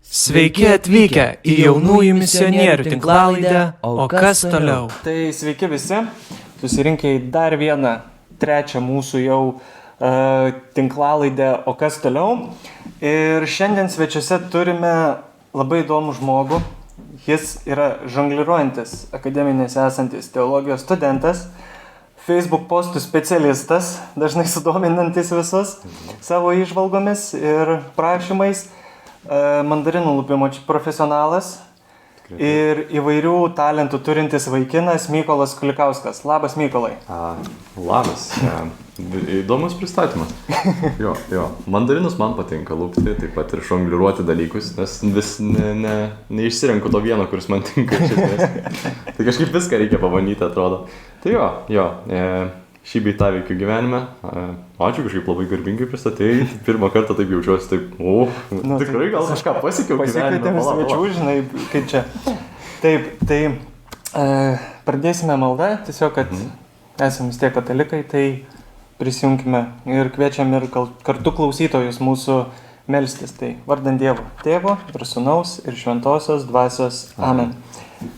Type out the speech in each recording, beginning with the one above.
Sveiki atvykę į jaunųjų misionierių tinklalaidę, o kas toliau? Tai sveiki visi, susirinkę į dar vieną, trečią mūsų jau tinklalaidę, o kas toliau. Ir šiandien svečiuose turime labai įdomų žmogų. Jis yra žongliruojantis, akademinėse esantis teologijos studentas, Facebook postų specialistas, dažnai sudominantis visus savo įžvalgomis ir prašymais. Mandarinų lupimo profesionalas ir įvairių talentų turintis vaikinas Mykolas Kulikauskas. Labas, Mykolai. Labas. Įdomus pristatymas. Jo. Mandarinus man patinka lupti, taip pat ir žongliruoti dalykus, nes vis neišsirenku to vieno, kuris man tinka iš esmės. Tai kažkaip viską reikia pabandyti, atrodo. Tai jo. Šį bei tą veikiu gyvenime. Ačiū, kažkaip labai garbingai pristatėjai. Pirmą kartą taip jaučiuosi, tikrai gal kažką pasiekiau gyvenime. Pasikvietėm svečių, žinai, kaip čia. Taip, tai pradėsime maldą, tiesiog, kad esame vis tiek katalikai, tai prisijungime ir kviečiam ir kartu klausytojus mūsų melstis. Tai vardant Dievo, Tėvo ir Sūnaus ir Šventosios Dvasios. Amen.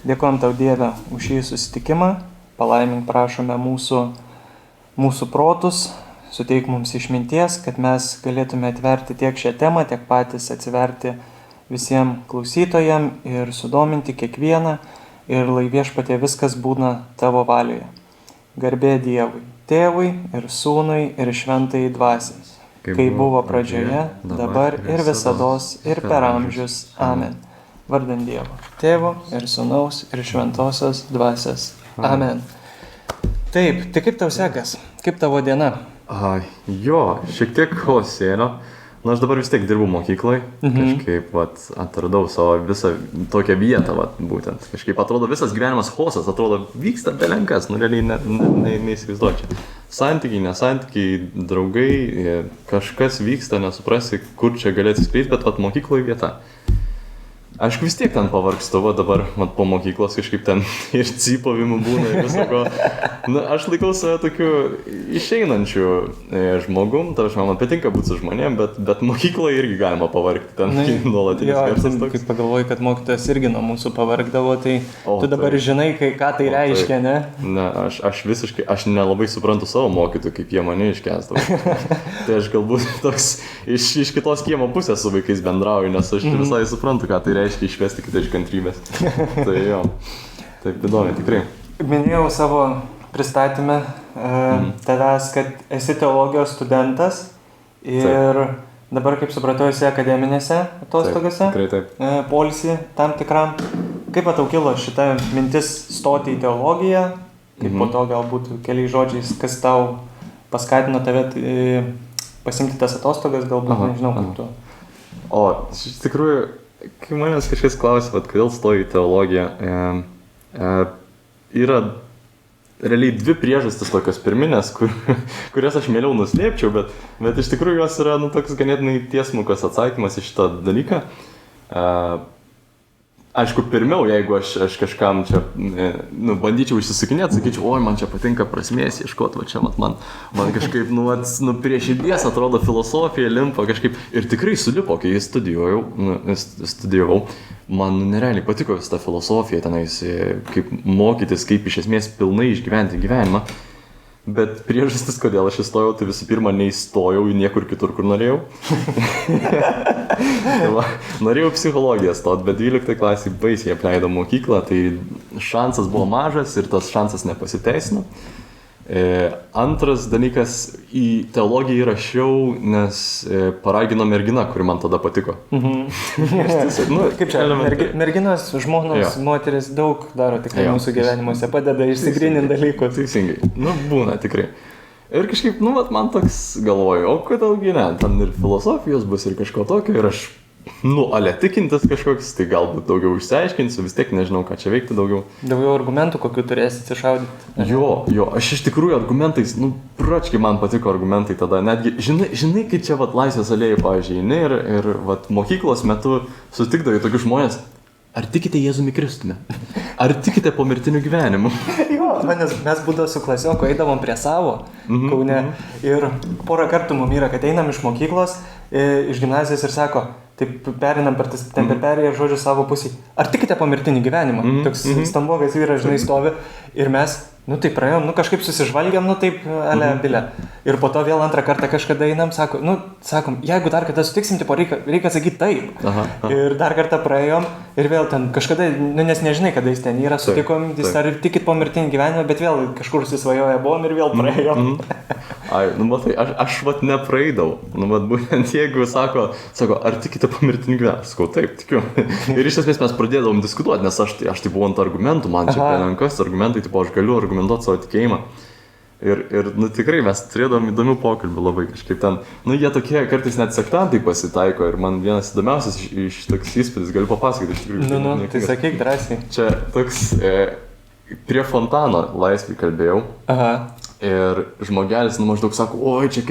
Dėkojam tau, Dieve, už šį susitikimą. Palaimink prašome mūsų protus, suteik mums išminties, kad mes galėtume atverti tiek šią temą, tiek patys atsiverti visiems klausytojam ir sudominti kiekvieną ir lai Viešpatie viskas būna tavo valioje. Garbė Dievui, Tėvui ir Sūnui ir Šventajai Dvasiai, kai buvo pradžioje, dabar ir visados ir per amžius. Amen. Vardant Dievo, Tėvo ir Sūnaus ir Šventosios Dvasios. Amen. Taip, tai kaip tau sekas? Kaip tavo diena? Šiek tiek chaosėlio. Aš dabar vis tiek dirbu mokyklai. Kažkaip atradau savo visą tokią vietą, būtent. Kažkaip atrodo visas gyvenimas chaosas, atrodo vyksta belenkas, realiai neįsivaizduoju čia. Santykiai, nesantykiai, draugai, kažkas vyksta, nesuprasi, kur čia gali atsiskleisti, bet mokykloje vieta. Aišku, vis tiek ten pavargstu, dabar po mokyklos kažkaip ten ir cypavimų būna ir visako. Aš laikau save tokiu išeinančiu žmogum, man patinka būti su žmonėm, bet mokykloje irgi galima pavargti, ten nuolatinis garsas toks. Kaip pagalvoju, kad mokytojas irgi nuo mūsų pavargdavo, tai tu dabar žinai, ką tai reiškia, ne? Ne, aš nelabai suprantu savo mokytojų, kaip jie mane iškęsdavo. Tai aš galbūt toks iš kitos kiemo pusės su vaikais bendrauju, nes aš visai suprantu, ką tai reiškia išvesti kitą iš kantrybės. Tai jo, taip įdomi, tikrai. Minėjau savo pristatymę tavęs, kad esi teologijos studentas ir dabar, kaip supratau, esi akademinėse atostogose, poilsį tam tikram. Kaip tau kilo šita mintis stoti į teologiją, kaip po to galbūt keliais žodžiais, kas tau paskatino tave pasimti tas atostogas, galbūt nežinau kaip tu. Iš tikrųjų, kai manęs kažkas klausia, kodėl stoju į teologiją, yra realiai dvi priežastis tokios pirminės, kurias aš mieliau nuslėpčiau, bet iš tikrųjų jos yra toks ganėtinai tiesmukas atsakymas į šitą dalyką. Aišku, pirmiau, jeigu aš kažkam čia bandyčiau išsisukinėti, sakyčiau, man čia patinka prasmės ieškoti, čia man kažkaip prie širdies atrodo filosofija limpa kažkaip ir tikrai sulipo, kai studijavau, man nerealiai patiko visą tą filosofiją tenais, kaip mokytis, kaip iš esmės pilnai išgyventi gyvenimą. Bet priežastis, kodėl aš įstojau, tai visų pirma, neįstojau į niekur kitur, kur norėjau. Norėjau psichologiją stoti, bet 12 klasėje baisiai apleidau mokyklą, tai šansas buvo mažas ir tas šansas nepasiteisino. Antras dalykas, į teologiją įrašiau, nes paragino mergina, kuri man tada patiko. Kaip čia, merginos, žmonos, moteris daug daro tikrai mūsų gyvenimuose, padeda išsigryninti dalykus. Teisingai, būna tikrai. Ir kažkaip, man toks galvoju, o kodėl ne, ten ir filosofijos bus ir kažko tokio, ir aš, ale tikintis kažkoks, tai galbūt daugiau išsiaiškinsiu, vis tiek nežinau, ką čia veikti daugiau. Daugiau argumentų, kokių turėsit iššaudyti? Jo, aš iš tikrųjų argumentais, pračkiai man patiko argumentai tada, netgi, žinai, kai čia Laisvės alėjai, pavyzdžiui, ir mokyklos metu sutikdavai tokius žmonės, ar tikite Jėzumi Kristumi? Ar tikite po mirtiniu gyvenimu? Jo, nes mes būdavo su klasioku, eidavom prie savo Kaune ir porą kartų mums yra, kad einam iš mokyklos, iš gimnazijos ir sako, taip perinam per tas, ten per perėję žodžiu savo pusį. Ar tikite pomirtinį gyvenimą? Toks stambokas vyras, žinai, stovi ir mes, nu tai praėjom, nu kažkaip susižvalgiam, nu taip, bilė. Ir po to vėl antrą kartą kažkada einam, sakom, jeigu dar kartą sutiksim, tipo reikia sakyti taip. Ir dar kartą praėjom ir vėl ten kažkada, nu nes nežinai, kada jis ten yra, sutikom, jis ar ir tikit pomirtinį gyvenimą, bet vėl kažkur susvajoja buvom ir vėl praėjom. Ai, nu matai, aš vat nepraeidau. Nu vat būtent jeigu sako, ar tikite pomirtinį gyvenimą, sakau, taip, tikiu. Ir iš esmės mes pradėdavom diskutuoti, nes aš tai buvau ant argumentų, man čia pelenkas argumentai, tipo aš galiu argumentuoti savo tikėjimą. Ir nu tikrai mes turėdavom įdomių pokalbių labai kažkaip ten. Nu jie tokie kartais net sektantai pasitaiko ir man vienas įdomiausias iš toks įspūdis, galiu papasakoti iš tikrųjų. Nu, tai sakyk drąsiai. Čia toks prie fontano laisvai kalbėjau. Ir žmogelis, nu maždaug sako, oi, čia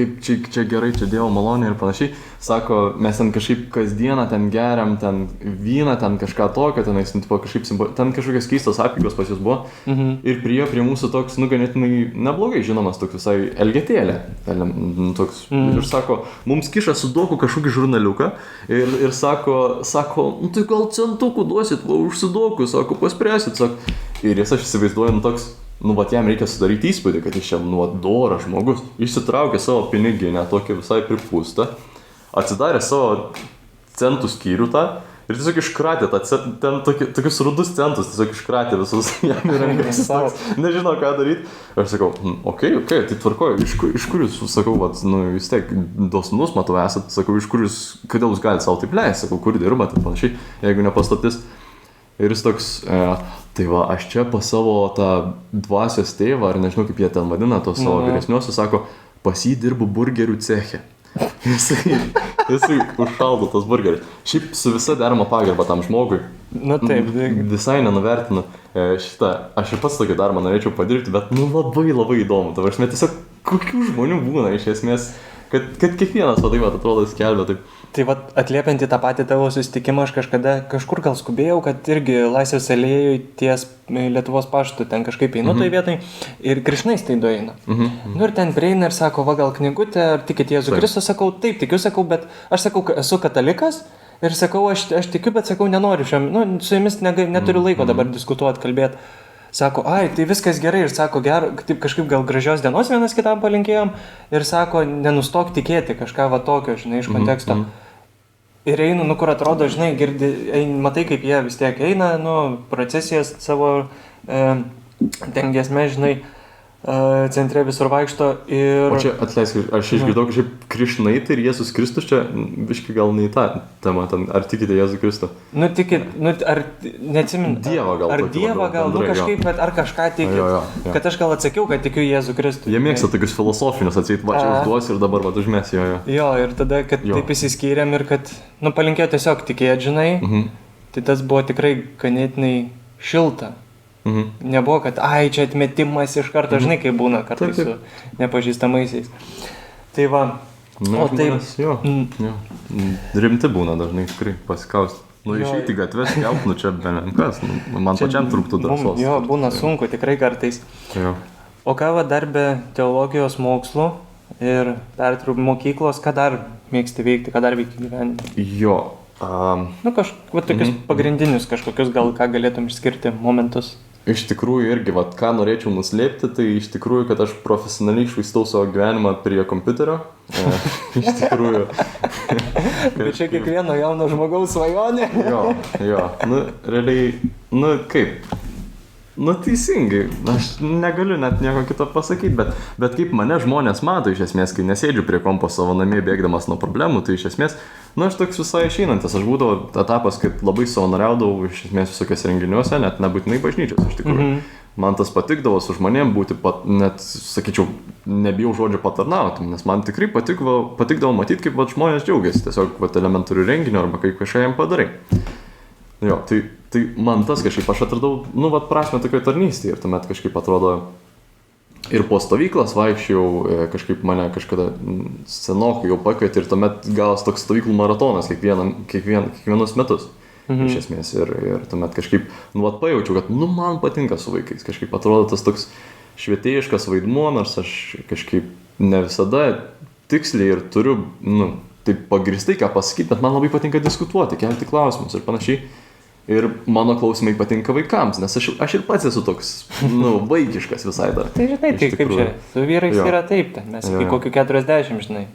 gerai, čia Dievo malonė ir panašiai. Sako, mes ten kažkaip kasdieną ten geriam, ten vyną, ten kažką tokio, ten kažkokios keistos apygos pas jūs buvo. Ir prie mūsų toks, nu ganėtinai neblogai žinomas, toks visai elgetėlė. Ir sako, mums kiša sudoku kažkokį žurnaliuką ir sako, nu tai gal centukų duosit, va, užsidoku, sako, paspręsit, sako. Ir jis aš įsivaizduoju, nu toks, nu, vat jam reikia sudaryti įspūdį, kad jis čia, nu, doras žmogus, išsitraukė savo piniginę, tokį visai pripūstą, atsidarė savo centų skyrių tą ir tiesiog iškratė ten tokius rudus centus, tiesiog iškratė visus jam į rankas, nežino ką daryti. Aš sakau, okei, tai tvarkoju, iš kur jūs, sakau, vat, nu, vis tiek dosnus, matau, esat, sakau, iš kur jūs, kodėl jūs galite savo taip leisti, sakau, kur dirbat ir panašiai, jeigu nepaslaptis. Ir jis toks, tai va, aš čia pas savo tą dvasios tėvą, ar nežinau kaip jie ten vadina, tos savo vyresniosius, sako, pas jį dirbu burgerių ceche. Jisai užšaldo tos burgerius. Šiaip su visa derama pagarba tam žmogui. Na taip. Visai nenuvertinu šitą. Aš ir pats tokį darbą norėčiau padirbti, bet nu labai labai įdomu. Dabar aš tiesiog kokių žmonių būna iš esmės, kad kiekvienas va taip atrodo skelbia taip. Tai va, atliepiant į tą patį tavo susitikimą, aš kažkur gal skubėjau, kad irgi Laisvės alėjoj ties Lietuvos paštu ten kažkaip einu toj vietoj ir Krišnais tai doeina. Nu ir ten prieina ir sako, va gal knygutė, ar tikit Jėzų Kristų, sakau, taip, tikiu, sakau, bet aš sakau, esu katalikas ir sakau, aš tikiu, bet sakau, nenoriu šiam, nu, su jumis neturiu laiko dabar diskutuoti, kalbėti. Sako, ai, tai viskas gerai ir sako, taip kažkaip gal gražios dienos vienas kitam palinkėjom ir sako, nenustok tikėti kažką va tokio, žinai, iš konteksto. Ir einu, nu kur atrodo, žinai, matai kaip jie vis tiek eina, nu, procesijas savo ten giesme, žinai, centre visur vaikšto ir... O čia, atleisk, aš išgirdau kažkaip Krišnait ir Jėzus Kristus, čia biškai gal ne į tą temą, ar tikite Jėzų Kristų? Nu, tikit, nu, ar neatsimint, Dievą gal. Ar Dievą gal, nu kažkaip, bet ar kažką tikit, kad aš gal atsakiau, kad tikiu Jėzų Kristų. Jie mėgsta tokius filosofinius atseit, va čia užduosi ir dabar va užmesi, jo. Jo, ir tada, kad taip įsiskyrėm ir kad, nu, palinkėjo tiesiog tikėt, žinai, tai tas buvo tikrai ganėtinai šilta. Nebuvo, kad, ai, čia atmetimas iš karto, žinai, kaip būna kartais su nepažįstamaisiais. Tai va, o taip... Jo. Rimti būna dažnai, tikrai, pasikausti. Nu, išeiti į gatvę, skelbt, nu čia belenkas, man pačiam trūktų drąsos. Jo, būna sunku, tikrai kartais. Jo. O ką va dar be teologijos mokslų ir mokyklos, ką dar mėgsti veikti, ką dar veikti gyvenime? Jo. Nu, tokius pagrindinius kažkokius, gal ką galėtum išskirti momentus. Iš tikrųjų irgi, vat, ką norėčiau nuslėpti, tai iš tikrųjų, kad aš profesionaliai švaistau savo gyvenimą prie kompiuterio. Iš tikrųjų. Bet čia kiekvieno jauno žmogaus svajonė. Jo. Nu, realiai, nu kaip? Nu, teisingai. Aš negaliu net nieko kito pasakyti, bet kaip mane žmonės mato iš esmės, kai nesėdžiu prie kompo savo namie bėgdamas nuo problemų, tai iš esmės, nu, aš toks visai išeinantis. Aš būdavo etapas, kad labai savanoriaudavau iš esmės visokios renginiuose, net nebūtinai bažnyčios, iš tikrųjų. Man tas patikdavo su žmonėm būti, net, sakyčiau, nebijau žodžio patarnauti, nes man tikrai patikdavo matyti, kaip žmonės džiaugiasi, tiesiog elementarių renginių arba kaip kažką jam padarai. Jo, tai man tas kažkaip, aš atradau, nu, prasme tokio tarnystėje ir tuomet kažkaip atrodo ir po stovyklas vaikščiau, kažkaip mane kažkada senokai jau pakvietė ir tuomet gavos toks stovyklų maratonas kiekvienus metus. Iš esmės ir tuomet kažkaip, nu, pajaučiau, kad, nu, man patinka su vaikais, kažkaip atrodo tas toks švietėjiškas vaidmuo, nors aš kažkaip ne visada tiksliai ir turiu, nu, taip pagristai ką pasakyti, bet man labai patinka diskutuoti, kelti klausimus ir panašiai. Ir mano klausimai patinka vaikams, nes aš ir pats esu toks, vaikiškas visai dar. Tai žinai, tai kaip čia, su vyrais yra taip, ten mes iki kokių 40, žinai.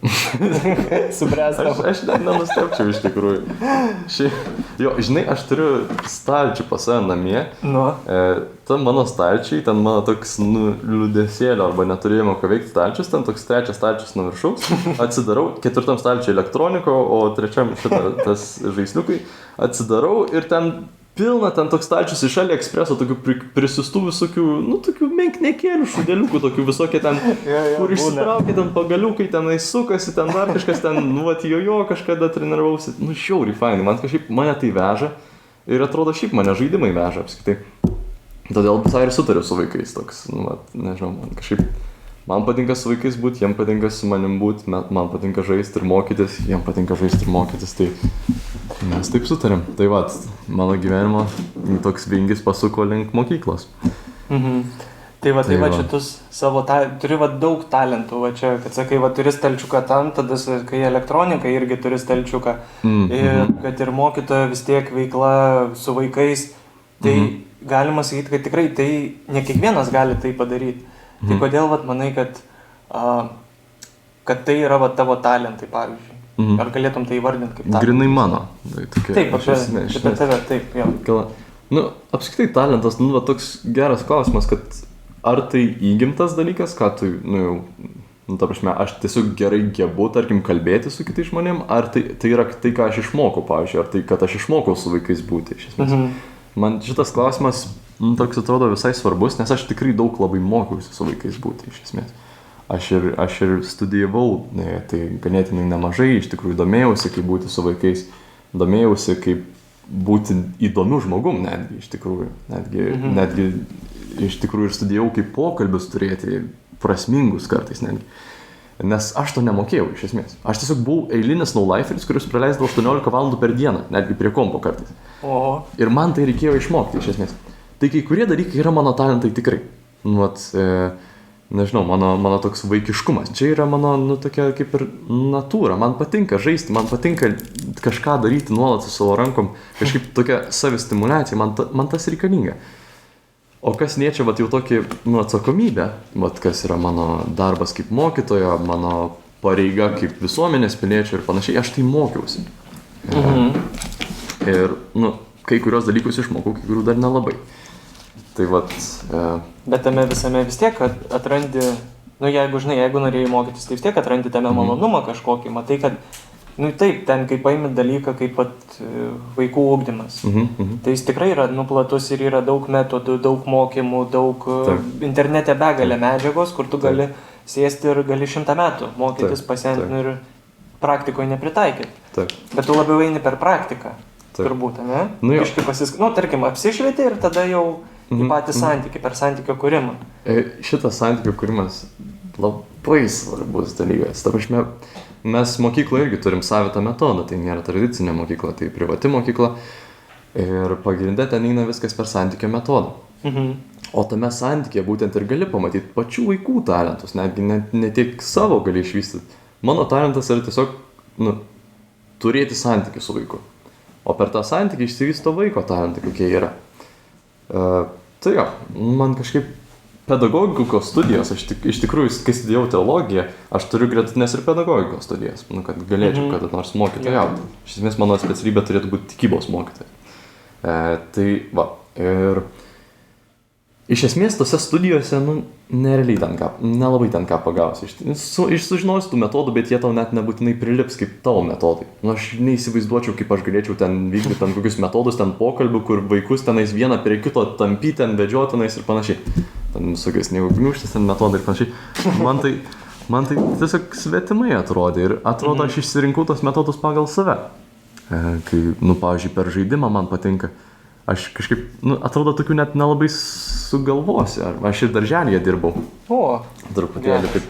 Subręstam. Aš nenustepčiau iš tikrųjų. Žinai, aš turiu stalčių pas save namie. Ten mano stalčiai, ten mano toks liūdesėlio arba neturėjimo ką veikti stalčius, ten toks 3 stalčius nuo viršaus. Atsidarau, 4 stalčiui elektroniko, o 3 tas žaisliukai. Atsidarau ir ten pilna ten toks stalčius iš AliExpresso, tokių prisistų visokių, tokių menknekėlių šudeliukų, tokių visokie ten, kur išsitraukia ten pagaliukai, tenai sukasi, ten dar kažkas ten, jojo kažkada treniravausi. Šiauriai fainai, man kažkaip mane tai veža ir atrodo šiaip mane žaidimai veža apskritai. Todėl visai ir sutariu su vaikais toks, nežinau, man kažkaip, man patinka su vaikais būti, jiem patinka su manim būti, man patinka žaisti ir mokytis, jiem patinka žaisti ir mokytis, tai mes taip sutarėm. Tai mano gyvenimo toks vingis pasuko link mokyklos. Tai va, čia tu savo, turi daug talentų, va čia, kad sakai, turi stalčiuką tam, tada kai elektronika irgi turi stalčiuką, ir kad ir mokytojo vis tiek veikla su vaikais, tai galima sakyti, kad tikrai tai ne kiekvienas gali tai padaryti. Tai kodėl manai, kad tai yra tavo talentai, pavyzdžiui? Ar galėtum tai įvardinti kaip talentas? Grinai mano. Taip, apie tave, taip, jo. Apskritai talentas, toks geras klausimas, kad ar tai įgimtas dalykas, ką tu, ta prasme, aš tiesiog gerai gebu, tarkim, kalbėti su kitais žmonėm, ar tai yra tai, ką aš išmokau, pavyzdžiui, ar tai, kad aš išmokau su vaikais būti, iš esmės. Man šitas klausimas toks atrodo visai svarbus, nes aš tikrai daug labai mokiausi su vaikais būti, iš esmės. Aš ir studijavau, tai ganėtinai nemažai, iš tikrųjų domėjausi, kaip būti su vaikais, domėjausi, kaip būti įdomiu žmogum, netgi, iš tikrųjų. Netgi iš tikrųjų ir studijavau, kaip pokalbius turėti, prasmingus kartais netgi. Nes aš to nemokėjau, iš esmės. Aš tiesiog buvau eilinis no-liferis, kuris praleisdavo 18 valandų per dieną, netgi prie kompo kartais. Ir man tai reikėjo išmokti, iš esmės. Tai kai kurie dalykai yra mano talentai tikrai. Nežinau, mano toks vaikiškumas. Čia yra mano, tokia kaip ir natūra. Man patinka žaisti, man patinka kažką daryti nuolat su savo rankom. Kažkaip tokia savistimuliacija, man tas reikalinga. O kas liečia, jau tokį, atsakomybę, kas yra mano darbas kaip mokytojo, mano pareiga kaip visuomenės piliečio ir panašiai, aš tai mokiausi. Ir, kai kurios dalykus išmokau, kai kurių dar nelabai. Tai Bet tame visame vis tiek atrandi, jeigu norėjai mokytis, tai vis tiek atrandi tame malonumą kažkokį, matai, kad, taip, ten kaip paimi dalyką, kaip vaikų ugdymas. Tai jis tikrai yra platus ir yra daug metodų, daug mokymų, daug internete begalė medžiagos, kur tu gali sėsti ir gali 100 metų mokytis, pasenti ir praktikoje nepritaikyti. Bet tu labiau eini per praktiką, turbūt, ne? Tarkim, apsišvieti ir tada jau į patį santykį, per santykio kūrimą. Šitas santykio kūrimas labai svarbus dalykas. Ta prasme, mes mokykloje irgi turim savitą metodą, tai nėra tradicinė mokykla, tai privati mokykla. Ir pagrinde ten eina viskas per santykio metodą. O tame santykė būtent ir gali pamatyti pačių vaikų talentus, netgi ne tiek savo gali išvystyti. Mano talentas yra tiesiog turėti santykį su vaiku. O per tą santykį išsivysto vaiko talentai, kokie yra. Tai jo, man kažkaip pedagogikos studijos, aš iš tikrųjų, kai studijavau teologiją, aš turiu gretutinės ir pedagogikos studijas, kad galėčiau kada nors mokytojauti. Iš esmės mano specialybė turėtų būti tikybos mokytoja. Ir iš esmės tose studijose, nelabai ten ką pagausi. Sužinosi tų metodų, bet jie tau net nebūtinai prilips kaip tavo metodai. Aš neįsivaizduočiau, kaip aš galėčiau ten vykdyti ten kokius metodus, ten pokalbių, kur vaikus tenais vieną prie kito tampyti, ten vedžiotinais ir panašiai. Ten visokiais neugniuštis, ten metodai ir panašiai. Man tai tiesiog svetimai atrodė ir atrodo, aš išsirinkau tos metodus pagal save. Kai, pavyzdžiui, per žaidimą man patinka. Aš kažkaip, atrodo, tokių net nelabai sugalvosi. Aš ir darželėje dirbau. Truputėlį taip,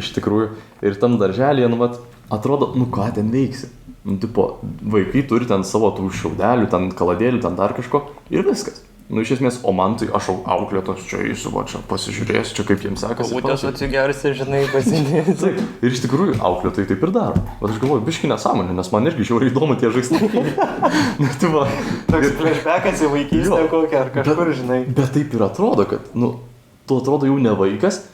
iš tikrųjų. Ir tam darželėje, atrodo, ką ten veiksi. Vaikai turi ten savo tų šiaudelių, ten kaladėlių, ten dar kažko. Ir viskas. Nu, iš esmės, o man tai aš auklėtos čia eisiu, va čia pasižiūrėsiu, čia kaip jiems sekasi. Būtės atsigersi, žinai, pasinėsi. Taip, ir iš tikrųjų auklėtojai taip ir daro. Bet aš galvoju, biški nesąmonė, nes man irgi žiauriai įdomu tie žaislai. Tai va. Toks flashbackas į vaikystę kokią ar kažkur, žinai. Bet taip ir atrodo, kad, nu, tu atrodo jau ne vaikas,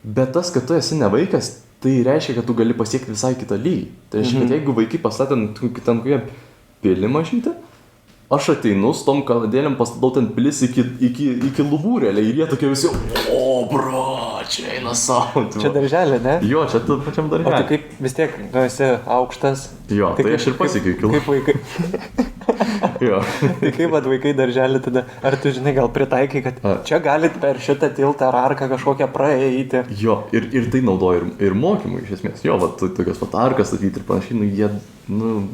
bet tas, kad tu esi ne vaikas, tai reiškia, kad tu gali pasiekti visai kitą lygį. Tai reiškia, kad jeigu vaikai pastatė ten kokią pilį mažytę, aš ateinu su tom kaladėlėm, pastatau ten pilis iki lubų realiai ir jie tokie visi, o bro, čia eina savo. Čia darželė, ne? Jo, čia tu pačiam O tu darželė. kaip vis tiek, tu esi aukštas. Jo, tai aš ir pasiekiau iki lubų. Kaip vaikai. Jo. Tai kaip vat vaikai darželį tada, ar tu žinai, gal pritaikai, kad čia galit per šitą tiltą ar arką kažkokią praeiti. Jo, ir tai naudoja ir mokymui iš esmės. Jo, va, tokios arkas statyti ir panašiai, nu, jie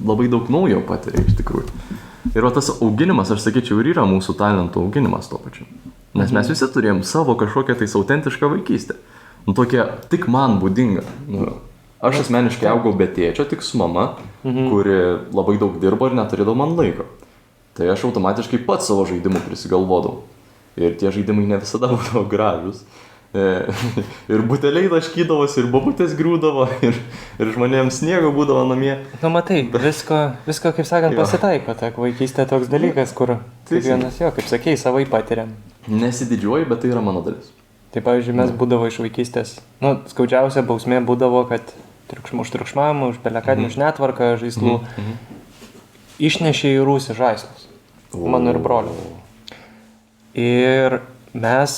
labai daug naujo patiria iš tikrųjų. Ir va tas auginimas, aš sakyčiau, ir yra mūsų talentų auginimas tuo pačiu. Nes mes visi turėjom savo kažkokią tais autentišką vaikystę. Nu, tokia tik man būdinga. Nu, aš asmeniškai augau be tėčio, tik su mama, kuri labai daug dirbo ir neturėdavo man laiko. Tai aš automatiškai pats savo žaidimų prisigalvodavau. Ir tie žaidimai ne visada būdavo gražus. Ir buteliai taškydavosi, ir babutės griūdavo, ir žmonėms sniego būdavo namie. Nu matai, visko kaip sakant, pasitaiko. Tak vaikystė toks dalykas, kur kiekvienas jo, kaip sakei, savai patiriam. Nesididžiuoju, bet tai yra mano dalis. Tai pavyzdžiui, mes būdavo iš vaikystės. Nu, skaudžiausia bausmė būdavo, kad už triukšmavimą, už pelekadinį, už netvarką žaislų išnešė į rūsį žaislus. Mano ir brolio. Ir mes,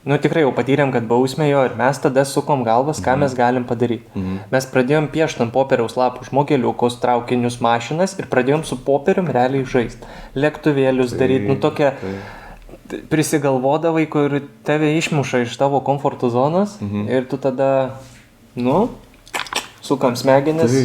nu tikrai jau patyrėm, kad bausmė jo ir mes tada sukom galvas, ką mes galim padaryti. Mes pradėjom piešti ant popieriaus lapų žmogeliukus, traukinius, mašinas ir pradėjom su popierium realiai žaisti. Lėktuvėlius daryti, nu tokia prisigalvodavai, kur tave išmuša iš tavo komforto zonos ir tu tada, nu, sukam smegenis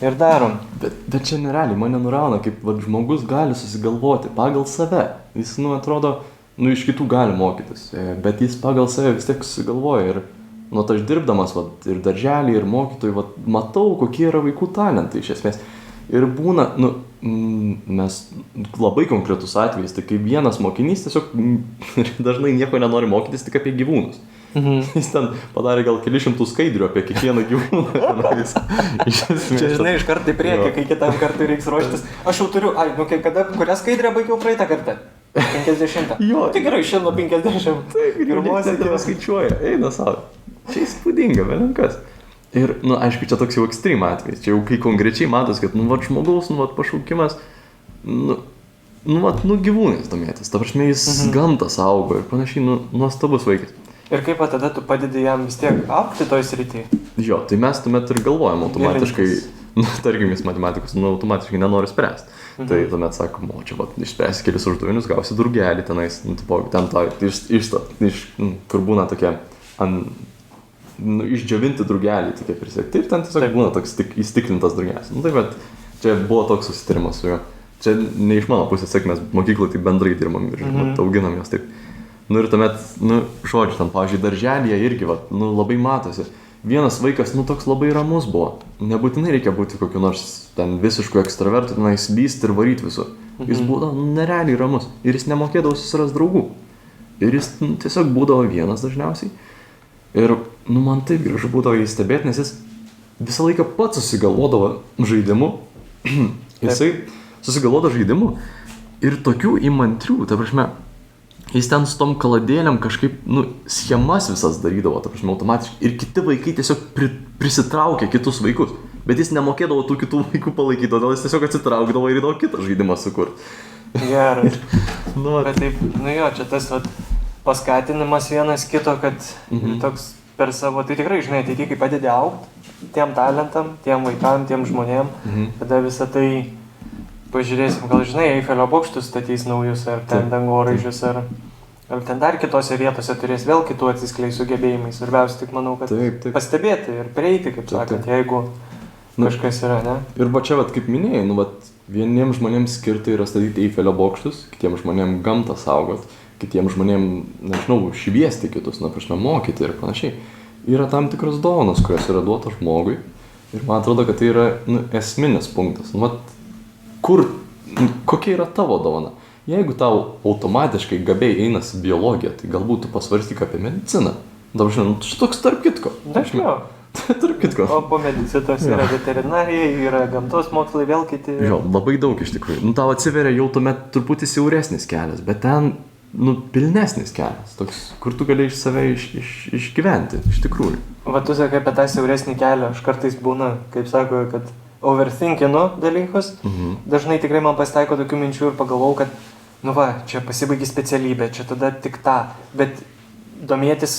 ir darom. Bet čia nerealiai, mane nurauna, kaip vat, žmogus gali susigalvoti pagal save. Jis, nu, atrodo, nu, iš kitų gali mokytis, bet jis pagal save vis tiek susigalvoja. Ir, nu, aš dirbdamas, vat, ir darželį, ir mokytojai, vat, matau, kokie yra vaikų talentai iš esmės. Ir būna, nu, mes labai konkretus atvejais, tai kai vienas mokinys tiesiog dažnai nieko nenori mokytis, tik apie gyvūnus. Jis ten padarė gal kelišimtų skaidrių apie kiekvieną gyvūną. Čia žinai, iš karto į priekį, kai kitam kartui reiks ruoštis. Aš jau turiu, kurią skaidrę baigiau praeitą kartą? 50. Jo. Tai gerai, šiandien 50. Taip, ir pirmosiai tave skaičiuoja, eina savo. Čia įspūdinga, belenkas. Ir, nu, aišku, čia toks jau ekstrem atvejis. Čia jau kai konkrečiai matos, kad, nu, vat žmogaus, nu, vat pašaukimas, nu, gyvūnais domėtis. Ta prasme, jis gamtą saugo ir panašiai, nu, nuostabus vaikas. Ir kaip tada tu padedi jam vis tiek augti toj srity? Jo, tai mes tuomet ir galvojam automatiškai, nu, tarkim, jis matematikos, nu, automatiškai nenori spręsti. Tai tuomet sakom, o čia, vat, išspręsi kelis uždavinius, gausi drugelį tenais, nu, tipo, ten to, kur būna tokie, išdžiovinti drugelį, tokie prisiekti. Ir ten tiesiog būna toks įstiklintas drugelis. Nu, tai, bet čia buvo toks susitarimas su juo. Čia ne iš mano pusės, mes mokyklai tai bendrai dirbam ir auginam jos taip. Nu ir tuomet, nu, žodžiu, ten, pavyzdžiui, darželėje irgi, va, nu, labai matosi. Vienas vaikas, nu, toks labai ramus buvo. Nebūtinai reikia būti kokiu nors ten visišku ekstravertu, tenais lysti ir varyti visur. Jis būdavo, nu, nerealiai ramus. Ir jis nemokėdavo susiras draugų. Ir jis, nu, tiesiog būdavo vienas dažniausiai. Ir, nu, man taip gražu būdavo jį stebėti, nes jis visą laiką pats susigalvodavo žaidimų. Jisai susigalvodavo žaidimų ir tokių įmantrių, ta prasme, jis ten su tom kaladėlėm kažkaip, nu, schemas visas darydavo, ta prasme, automatiškai. Ir kiti vaikai tiesiog prisitraukė kitus vaikus. Bet jis nemokėdavo tų kitų vaikų palaikyti, todėl jis tiesiog atsitraukdavo ir įdavo kitą žaidimą sukurti. Geras. Nu, bet taip, nu jo, čia tas paskatinimas vienas kito, kad toks per savo, tai tikrai, žinai, ateityje, kai padedi augti tiem talentam, tiem vaikam, tiem žmonėm, tada visą tai pažiūrėsim, gal žinai, Eifelio bokštus statys naujus, ar ten dangoraižius, ar ten dar kitose vietose turės vėl kitų atsiskleis sugebėjimai. Svarbiausia tik, manau, kad pastebėti ir prieiti, kaip sakant, jeigu kažkas yra, ne? Ir va čia, vat, kaip minėjai, nu, vat, vieniems žmonėms skirta yra statyti Eifelio bokštus, kitiems žmonėms gamtą saugot, kitiems žmonėms, nežinau, šviesti kitus, na, prašau, mokyti ir panašiai. Yra tam tikros dovanos, kurios yra duotos žmogui. Ir man atrodo, kad tai yra, nu, esminis punktas. Nu, vat, kokia yra tavo dovana? jeigu tau automatiškai gabiai einasi biologija, tai galbūt tu pasvarstyk apie mediciną. Dabar žinau, šitoks tarp kitko. Dažniau. Tarp kitko. O po medicinos yra veterinarija, yra gamtos mokslai, vėl kiti. Jo, labai daug iš tikrųjų. Nu, tau atsiveria jau tuomet truputį siauresnis kelias, bet ten, nu, pilnesnis kelias. Toks, kur tu gali iš save išgyventi, iš tikrųjų. Va, tu sakai apie tą siauresnį kelią. Aš kartais būna, kaip sako, kad overthinkinu dalykus. Dažnai tikrai man pasitaiko tokių minčių ir pagalvau, kad, nu va, čia pasibaigi specialybė, čia tada tik tą. Bet domėtis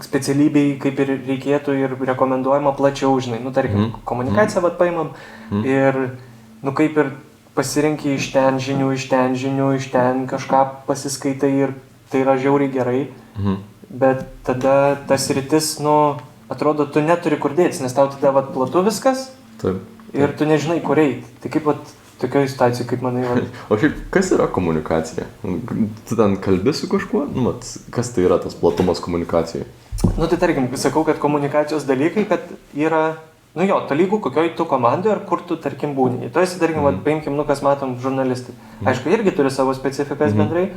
specialybei kaip ir reikėtų ir rekomenduojama plačiau, žinai. Nu, tarkim, komunikaciją vat paimam ir, nu, kaip ir pasirinki iš ten žinių, iš ten kažką pasiskaitai ir tai yra žiauriai gerai. Bet tada tas rytis, nu, atrodo, tu neturi kur dėtis, nes tau tada vat platu viskas. Taip. Ir tu nežinai, kur eiti. Tai kaip vat tokioje situacijoje, kaip manai, vat. O šiaip, kas yra komunikacija? Tu ten kalbi su kažkuo? Nu, vat, kas tai yra tas platumas komunikacijai? Nu, tai tarkim, sakau, kad komunikacijos dalykai, kad yra, nu jo, tolygų kokioj tu komandoje ar kur tu, tarkim, būni. Tu esi, tarkim, vat, paimkim, nu, kas matom, žurnalistai. Aišku, irgi turi savo specifikas bendrai,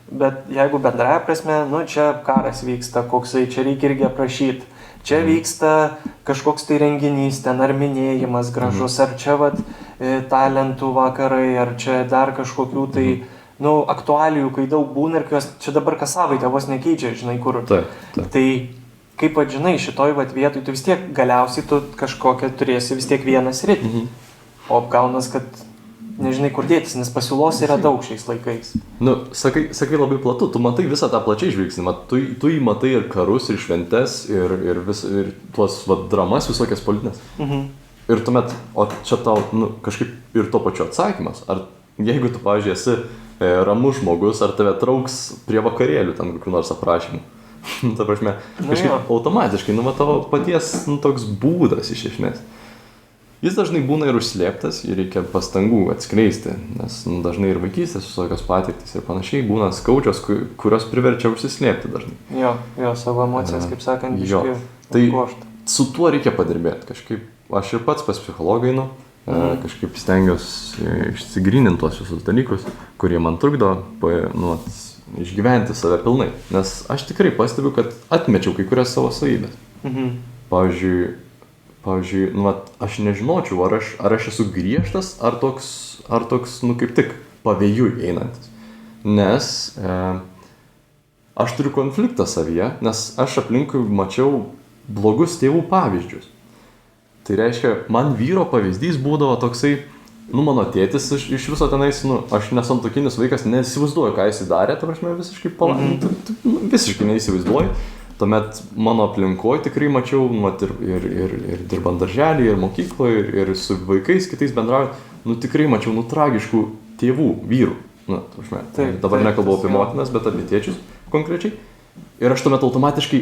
bet jeigu bendraja prasme, nu, čia karas vyksta, koksai, čia reikia irgi aprašyti. Čia vyksta kažkoks tai renginys, ten ar minėjimas gražus, ar čia vat talentų vakarai, ar čia dar kažkokių tai, nu, aktualijų, kai daug būna ir jos čia dabar kas savaitę vos nekeičia, žinai, kur. Taip. Tai kaip vat, žinai, šitoj vat vietoj, tu vis tiek galiausiai tu kažkokią turėsi vis tiek vieną sritį. O gaunas, kad nežinai kur dėtis, nes pasiūlos yra daug šiais laikais. Nu, sakai labai platu, tu matai visą tą plačiai žvilgsnį, tu jį matai ir karus, ir šventes, ir tuos dramas visokias politinės. Ir tuomet, o čia tau, nu, kažkaip ir to pačiu atsakymas. Ar jeigu tu, pavyzdžiui, esi ramus žmogus, ar tave trauks prie vakarėlių ten kokių nors aprašymų. Ta prasme, kažkaip automatiškai, nu, va tavo paties, nu, toks būdas iš esmės. Jis dažnai būna ir užslėptas, ir reikia pastangų atskleisti, nes nu, dažnai ir vaikystės visokios patirtys ir panašiai būna skaudžios, kurios priverčia užsislėpti dažnai. Jo, savo emocijas, kaip sakant, biškai. Tai su tuo reikia padirbėti. Kažkaip, aš ir pats pas psichologą einu, kažkaip stengiuosi išsigryninti tuos visus dalykus, kurie man trukdo nu, išgyventi save pilnai. Nes aš tikrai pastebiu, kad atmečiau kai kurias savo savybės. Pavyzdžiui, nu, aš nežinočiau, ar aš esu griežtas, ar toks, nu, kaip tik pavėjui einantis. Nes aš turiu konfliktą savyje, nes aš aplinkui mačiau blogus tėvų pavyzdžius. Tai reiškia, man vyro pavyzdys būdavo toksai, nu, mano tėtis iš viso tenais, nu, aš nesantuokinis vaikas, neįsivaizduoju, ką jis darė, ta prasme, visiškai neįsivaizduoju. Tuomet mano aplinkoje tikrai mačiau, ir dirbant darželį, ir mokykloje, ir su vaikais kitais bendraujant, nu tikrai mačiau, nu, tragiškų tėvų, vyrų. Nu, dabar nekalbu apie motinas, bet apie tėčius konkrečiai. Ir aš tuomet automatiškai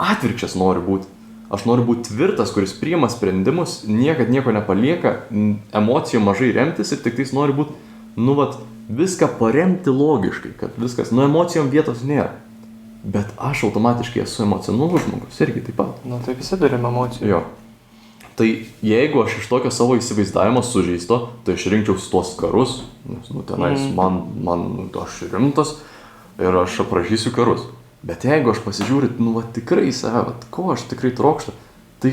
atvirkščias noriu būti. Aš noriu būti tvirtas, kuris priima sprendimus, niekad nieko nepalieka, emocijų mažai remtis ir tik tais noriu būti, nu, vat, viską paremti logiškai, kad viskas, nu, emocijom vietos nėra. Bet aš automatiškai esu emocionalus žmogus, irgi taip pat. Nu, tai visi turim emocijų. Jo. Tai jeigu aš iš tokio savo įsivaizdavimo sužeisto, tai aš rinkčiausi tuos karus, nes, nu, tenais man aš rimtas ir aš aprašysiu karus. Bet jeigu aš pasižiūriu, nu, va, tikrai į save, va, ko aš tikrai trokštu, tai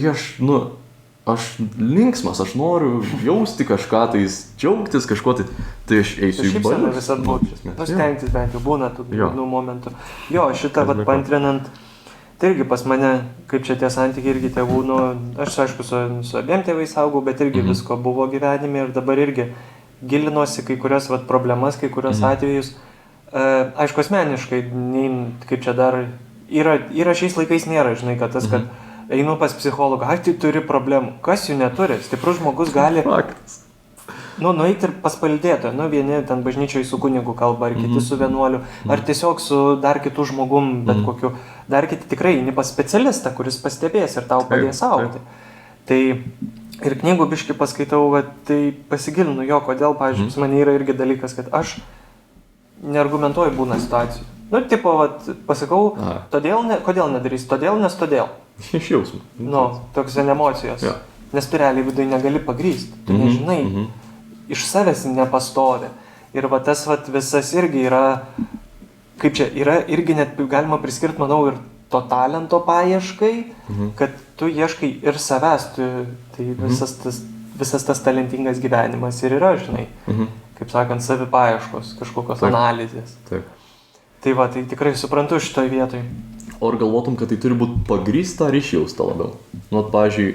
aš linksmas, aš noriu jausti kažką, tai džiaugtis kažko, tai aš eisiu į balius. Šypsena visad būčias. Stengtis bent jau būna tų liūdnų momentų. Jo, šitą vat pantrinant, tai irgi pas mane, kaip čia tie santykiai irgi tėvų, nu, aš aišku su abiem tėvais augau, bet irgi visko buvo gyvenime ir dabar irgi gilinosi kai kurias vat problemas, kai kurios atvejus. Aišku, asmeniškai, kaip čia dar, yra šiais laikais nėra, žinai, kad tas, kad einu pas psichologą, tai turi problemų. Kas jų neturi? Stiprus žmogus gali, nu, nueiti ir paspaldėti. Nu, vieni ten bažnyčioje su kunigu kalba, ar kiti su vienuoliu, ar tiesiog su dar kitų žmogum, bet kokiu. Dar kiti tikrai eini pas specialistą, kuris pastebės ir tau padės augti. Tai ir knygų biškį paskaitau, tai pasigilinu jo, kodėl, pavyzdžiui, pas mane yra irgi dalykas, kad aš neargumentuoju būna situacijų. Nu, tipo, pasakau, kodėl nedarysi, todėl, nes todėl. Iš jausmų. Nu, toks emocijos. Ja. Nes tu realiai viduje negali pagrysti. Tu nežinai, iš savęs nepastovi. Ir va tas va visas irgi yra, kaip čia, yra irgi net galima priskirti, manau, ir to talento paieškai, kad tu ieškai ir savęs, tai visas tas talentingas gyvenimas ir yra, žinai, kaip sakant, savipaieškos, kažkokios analizės. Taip. Tai va, tai tikrai suprantu šitoj vietoj. O ar galvotum, kad tai turi būti pagrįsta ar išjausta labiau? Nu, pavyzdžiui,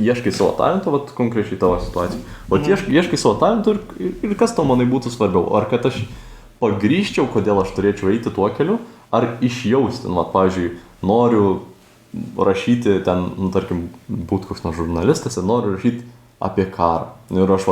ieškai savo talento, konkrečiai tavo situacijai. Ieškai savo talento ir kas tau manai būtų svarbiau? Ar kad aš pagrįsčiau, kodėl aš turėčiau eiti tuo keliu, ar išjausti? Nu, pavyzdžiui, noriu rašyti ten, tarkim, būti koks nors žurnalistas ir noriu rašyti apie karą. Ir aš,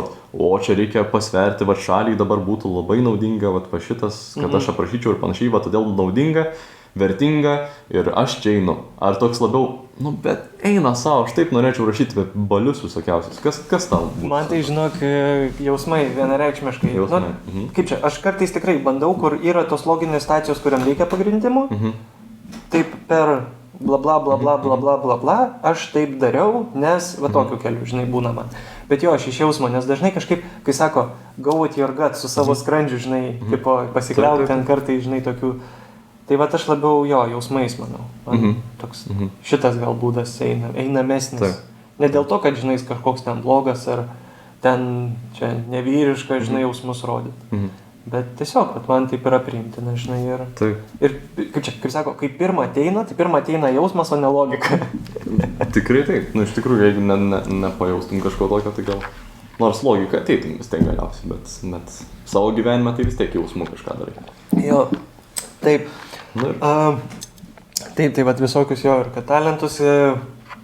čia reikia pasverti, šaliai dabar būtų labai naudinga, šitas, kad aš aprašyčiau ir panašiai, todėl naudinga, vertinga ir aš čia einu. Ar toks labiau, bet eina savo, aš taip norėčiau rašyti balius visokiausius. Kas tau būtų? Man tai, žinok, jausmai vienareikšmiškai. Jausmai. Kaip čia, aš kartais tikrai bandau, kur yra tos loginės stacijos, kuriam reikia pagrindimo. Taip per bla bla bla bla bla bla bla bla, aš taip dariau, nes tokiu keliu, žinai, būna man. Bet jo, aš iš jausmo, nes dažnai kažkaip, kai sako, go with your gut, su savo skrandžiu, žinai, kaip pasikliauti ten kartai, žinai, tokių. Tai aš labiau jo, jausmais, manau. Toks, šitas gal būdas einamesnis. Ne dėl to, kad, žinai, kažkoks ten blogas ar ten čia nevyriška, žinai, jausmus rodyti. Bet tiesiog, man taip yra priimtina, žinai, ir kaip sako, kai pirmą ateina jausmas, o ne logika. Tikrai taip, iš tikrųjų, jeigu nepajaustum kažko tokio, tai gal, nors logika ateitum vis tiek galiausiai, bet savo gyvenime tai vis tiek jausmu kažką darai. Jo, taip. Taip, tai visokius jo ir kad talentus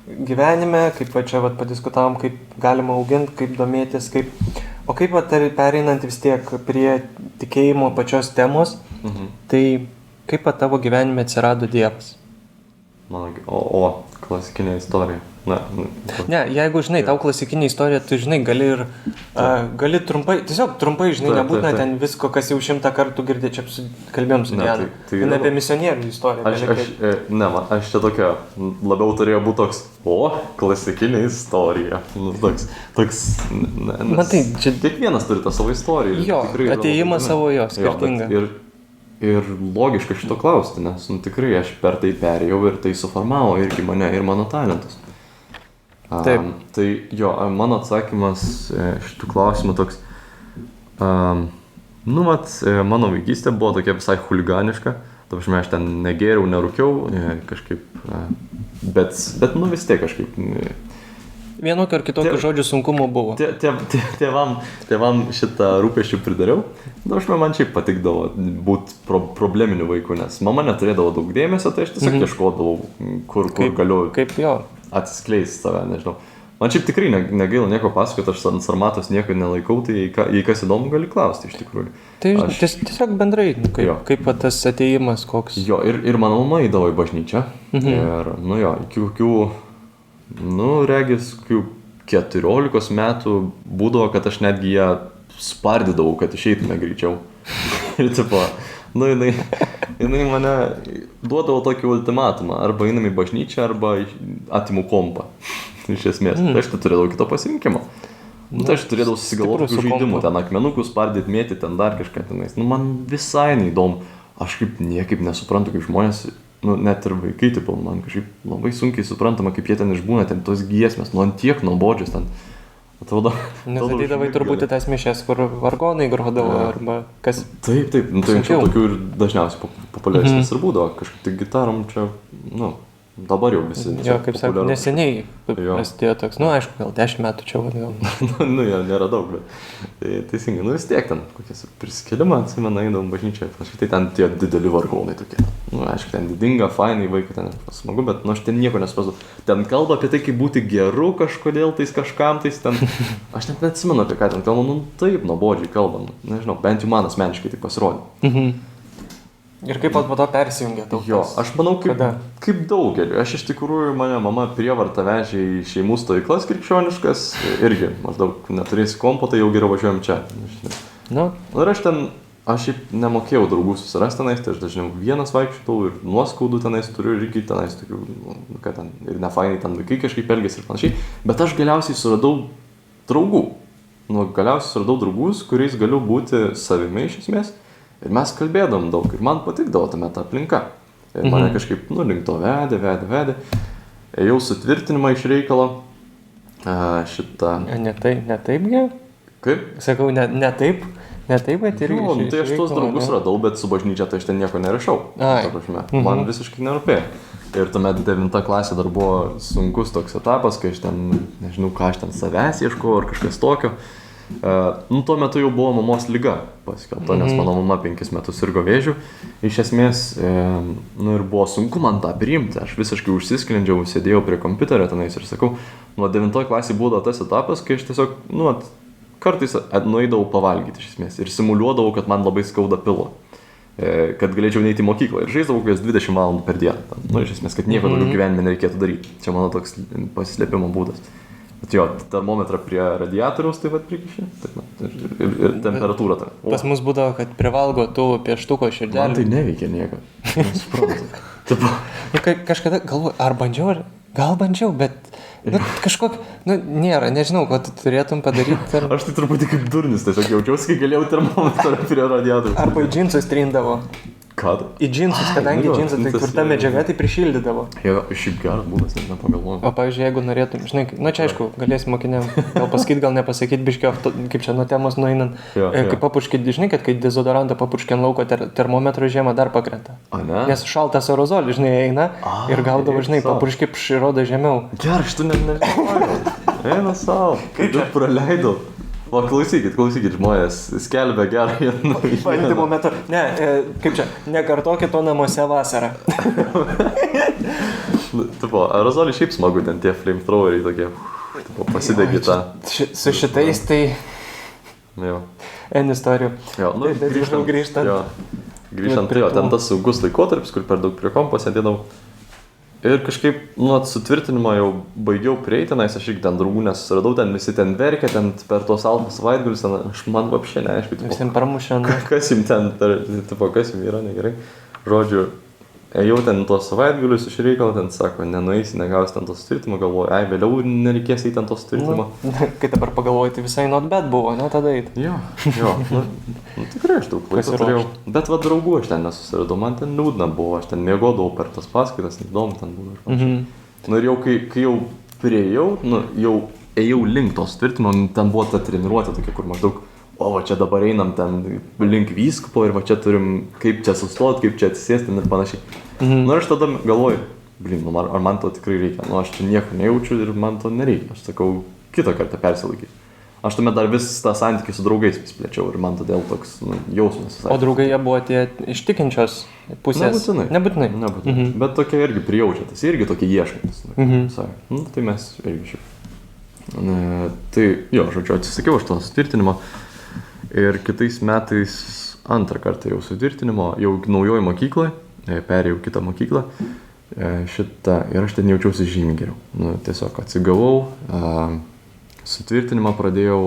gyvenime, kaip čia padiskutavom, kaip galima auginti, kaip domėtis, kaip... O kaip pereinant vis tiek prie tikėjimo pačios temos, tai kaip tavo gyvenime atsirado Dievas? Klasikinė istorija. Ne, jeigu, žinai, tau klasikinė istorija, tu, žinai, gali trumpai, žinai, nebūtina ten visko, kas jau 100 kartų girdė, čia kalbėjom su Diana. Tai apie misionierių istoriją. Aš čia tokia, labiau turėjo būti toks, klasikinė istorija. Toks, man tai, čia... Kiekvienas turi tą savo istoriją. Jo, atėjimas savo skirtingą. Ir logiška šito klausti, nes tikrai aš per tai perėjau ir tai suformavo irgi mane ir mano talentus. Taip. Tai jo, mano atsakymas šitų klausimų toks, mano vaikystė buvo tokia visai chuliganiška, aš ten negėriau, nerūkiau, kažkaip, bet vis tiek kažkaip... Vienokio ar kitokio žodžių sunkumų buvo. Tėvam šitą rūpesčių pridariau. Man šiaip patikdavo būti probleminiu vaiku, nes mama neturėdavo daug dėmesio, tai aš tiesiog ieškodavau, kur galiu atsiskleisti save, nežinau. Man šiaip tikrai negaila nieko pasakoti, aš ant sarmatos nieko nelaikau, tai jei kas įdomu, gali klausti iš tikrųjų. Tai tiesiog bendrai, kaip tas atėjimas koks. Jo, ir mano mama įdavo į bažnyčią. Ir, iki kokių... regis, 14 metų būdavo, kad aš netgi ją spardydavau, kad išeitume greičiau. Ir tipo, jinai mane duodavo tokį ultimatumą, arba einam į bažnyčią, arba atimu kompą. Iš esmės, tai aš turėdavau kito pasirinkimo. Tai aš turėdavau susigalvoti tokių žaidimų, ten akmenukų spardyti, mėtyti, ten dar kažką tenais. Man visai neįdomu, aš niekaip nesuprantu, kaip žmonės... net ir vaikai, man kažkaip labai sunkiai suprantama, kaip jie ten išbūna, ten tos giesmės, ant tiek nuobodžios ten. Atrodo... Nes ateidavai turbūt į tas mišes, kur vargonai grodavo, arba kas... Taip, tai tokių ir dažniausiai populiaresnis ir būdavo, kažkaip tai gitarom čia, dabar jau visi... Jo, kaip sakau, neseniai prasidėjo toks, aišku, gal 10 metų čia vadinau. Jo, nėra daug, bet teisingai, vis tiek ten kokias prisikelimą, atsimena, eidom bažnyčią, tai ten tie dideli vargonai tokie. Aišku, ten didinga, fainai, vaikai ten smagu, bet aš ten nieko nesupratau. Ten kalba apie tai, kaip būti geru kažkodėl, tais kažkam, tais ten... Aš net neatsimenu, apie ką ten kalba, taip nuobodžiai kalba, nežinau, bent jau man asmeniškai tai pasirodė. Ir kaip po to persijungė tau? Jo, aš manau, kaip daugeliu. Aš iš tikrųjų, mane mama prievarta vežė į šeimų stovyklas krikščioniškas, irgi maždaug neturėsi kompo, tai jau geriau važiuojam čia. Ir aš nemokėjau draugų susirasti tenais, tai aš dažniau vienas vaikščiau ir nuoskaudų tenais turiu, irgi tenais tokių, kad ten ir nefainai ten vaikai kažkaip elgėsi ir panašiai, bet aš galiausiai suradau draugų. nu, galiausiai suradau draugus, kuriais galiu būti savimi iš esmės. Ir mes kalbėdom daug ir man patikdavo tame ta aplinka. Ir mane kažkaip, nu, link to vedė. Ėjau sutvirtinimą iš reikalo. Šitą... Ne taip, ge? Kaip? Sakau, ne taip, bet ir... Jo, tai aš tuos draugus radau, bet su bažnyčia tai aš ten nieko nerašau. Ai. Man visiškai nerūpėjo. Ir tuomet 9 klasė dar buvo sunkus toks etapas, kai aš ten, nežinau, ką aš ten savęs ieškojau ar kažkas tokio. Nu, tuo metu jau buvo mamos liga paskelbta, nes mano mama 5 metus sirgo vėžiu. Iš esmės, nu ir buvo sunku man tą priimti. Aš visiškai užsisklendžiau, sėdėjau prie kompiuterio tenais ir sakau, nuo 9 klasė būdavo tas etapas, kai aš tiesiog, nu, kartais nueidavau pavalgyti iš esmės ir simuliuodavau, kad man labai skauda pilvo, kad galėčiau neiti į mokyklą ir žaisdavau kokias 20 valandų per dieną. Nu, iš esmės, kad nieko daugiau gyvenime nereikėtų daryti. Čia mano toks pasislėpimo būdas. Bet jo, termometrą prie radiatoriaus taip pat prikiši, ir temperatūrą tą. Pas mus būdavo, kad privalgo tų pieštuko Man širdelių. tai neveikia nieko. Nesuprantu. Kažkada galvoju, ar bandžiau, gal bandžiau, bet nu, kažkok, nu, nėra, nežinau, ko tu turėtum padaryti. Aš tai truputį kaip durnis, tiesiog jaučiausi, kai galėjau termometrą prie radiatoriaus. Arba į džinsus trindavo. Ką? Į džinsus, kadangi jo, džinsai tai tvirta medžiaga, tai prišildydavo. Jo, šiaip geras būdas, net nepagalvojau. O pavyzdžiui, jeigu norėtum, žinai, nu čia aišku, galėsi mokiniam gal pasakyti, gal nepasakyti, biškio, kaip čia nuo temos nueinant, Jo. kaip papuškit, žinai, kad kai dezodorantą papuškė ant lauko termometro žiemą dar pakrenta. A, ne? Nes šaltas aerozolis, žinai, eina ir gaudavo, žinai, papuškį rodo žemiau. Gerai, aš tu net nežinojau. Eina savo. Kaip čia praleidau? O klausykit, žmonės, skelbia gerą Bandymo metu. Ne, kaip čia, nekartokit to namuose vasarą. Tipo, aerozolį šiaip smagu, ten tie flamethroweriai tokie, tipo, pasidegi tą. Su šitais tai Jo. N istorijų. Jo, nu, grįžtant. Jo. Grįžtant, tai jo, ten tas saugus laikotarpis, kur per daug prie kompo sėdėdavau. Ir kažkaip, nu, sutvirtinimą jau baigiau prieiti, nes aš irgi ten draugų nesusiradau, ten visi ten verkia, ten per tos alfos savaitgalius, ten aš man vapšė neaišku, tipo, Visiems pramušė. kas jums ten, tipo, kas jums yra negerai. Žodžiu, ėjau ten tos savaitgalius iš reikalo, ten sako, nenueisi, negausi ten to sutvirtinimo, galvoju, vėliau nereikės į ten to sutvirtinimo. Kai dabar pagalvoju, tai visai not bad buvo, ne, tada eit. Jo, nu tikrai aš daug laiko turėjau. Bet va draugų aš ten nesusiradau, man ten liūdna buvo, aš ten miegodavau per tas paskaitas, neįdomu ten buvo. Nu ir jau kai jau priejau, nu jau ėjau link to sutvirtinimo, ten buvo ta treniruotė tokia, kur maždaug, o va čia dabar einam ten link vyskupo ir va čia turim kaip čia sustot, kaip čia atsisėsti ir panašiai. Nu ir aš tada galvoju, blin, ar man to tikrai reikia, nu aš čia nieko nejaučiu ir man to nereikia, aš sakau, kitą kartą persilaikyti. Aš tuomet dar vis tą santykį su draugais vis plėčiau ir man todėl toks jausmas. O draugai jie buvo tie iš tikinčios pusės? Nebūtinai. Bet tokie irgi prijaučiantis, irgi tokie ieškantis. Tai mes irgi šiaip. Tai jo, žodžiu, atsisakiau aš to sutvirtinimo ir kitais metais antrą kartą jau sutvirtinimo, jau naujoj mokykloje, perėjau kitą mokyklą ir aš ten jaučiausi žymiai geriau. Tiesiog atsigavau. Sutvirtinimą pradėjau,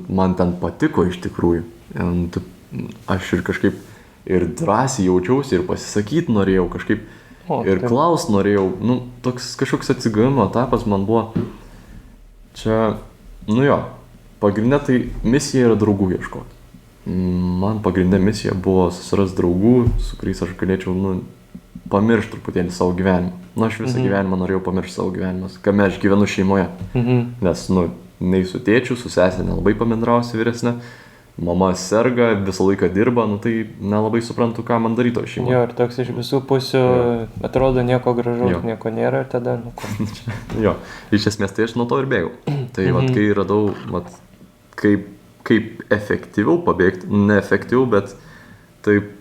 man ten patiko iš tikrųjų. Aš ir kažkaip ir drąsiai jaučiausi, ir pasisakyti norėjau kažkaip, ir klaust norėjau. Toks kažkoks atsigavimo etapas man buvo. Čia, pagrindinė tai misija yra draugų ieškoti. Man pagrindinė misija buvo susirasti draugų, su kuriais aš galėčiau, pamiršti truputėlį savo gyvenimą. Aš visą gyvenimą norėjau pamiršti savo gyvenimą, kame aš gyvenu šeimoje. Nes, nei su tėčiu, su sesė nelabai pabendrausi vyresnė, mama serga, visą laiką dirba, tai nelabai suprantu, ką man daryti to šeimoje. Jo, ir toks iš visų pusių atrodo nieko gražaus, nieko nėra ir tada, Jo, iš esmės tai aš nuo to ir bėgau. Tai kai radau, kaip efektyviau pabėgti, neefektyviau, bet taip,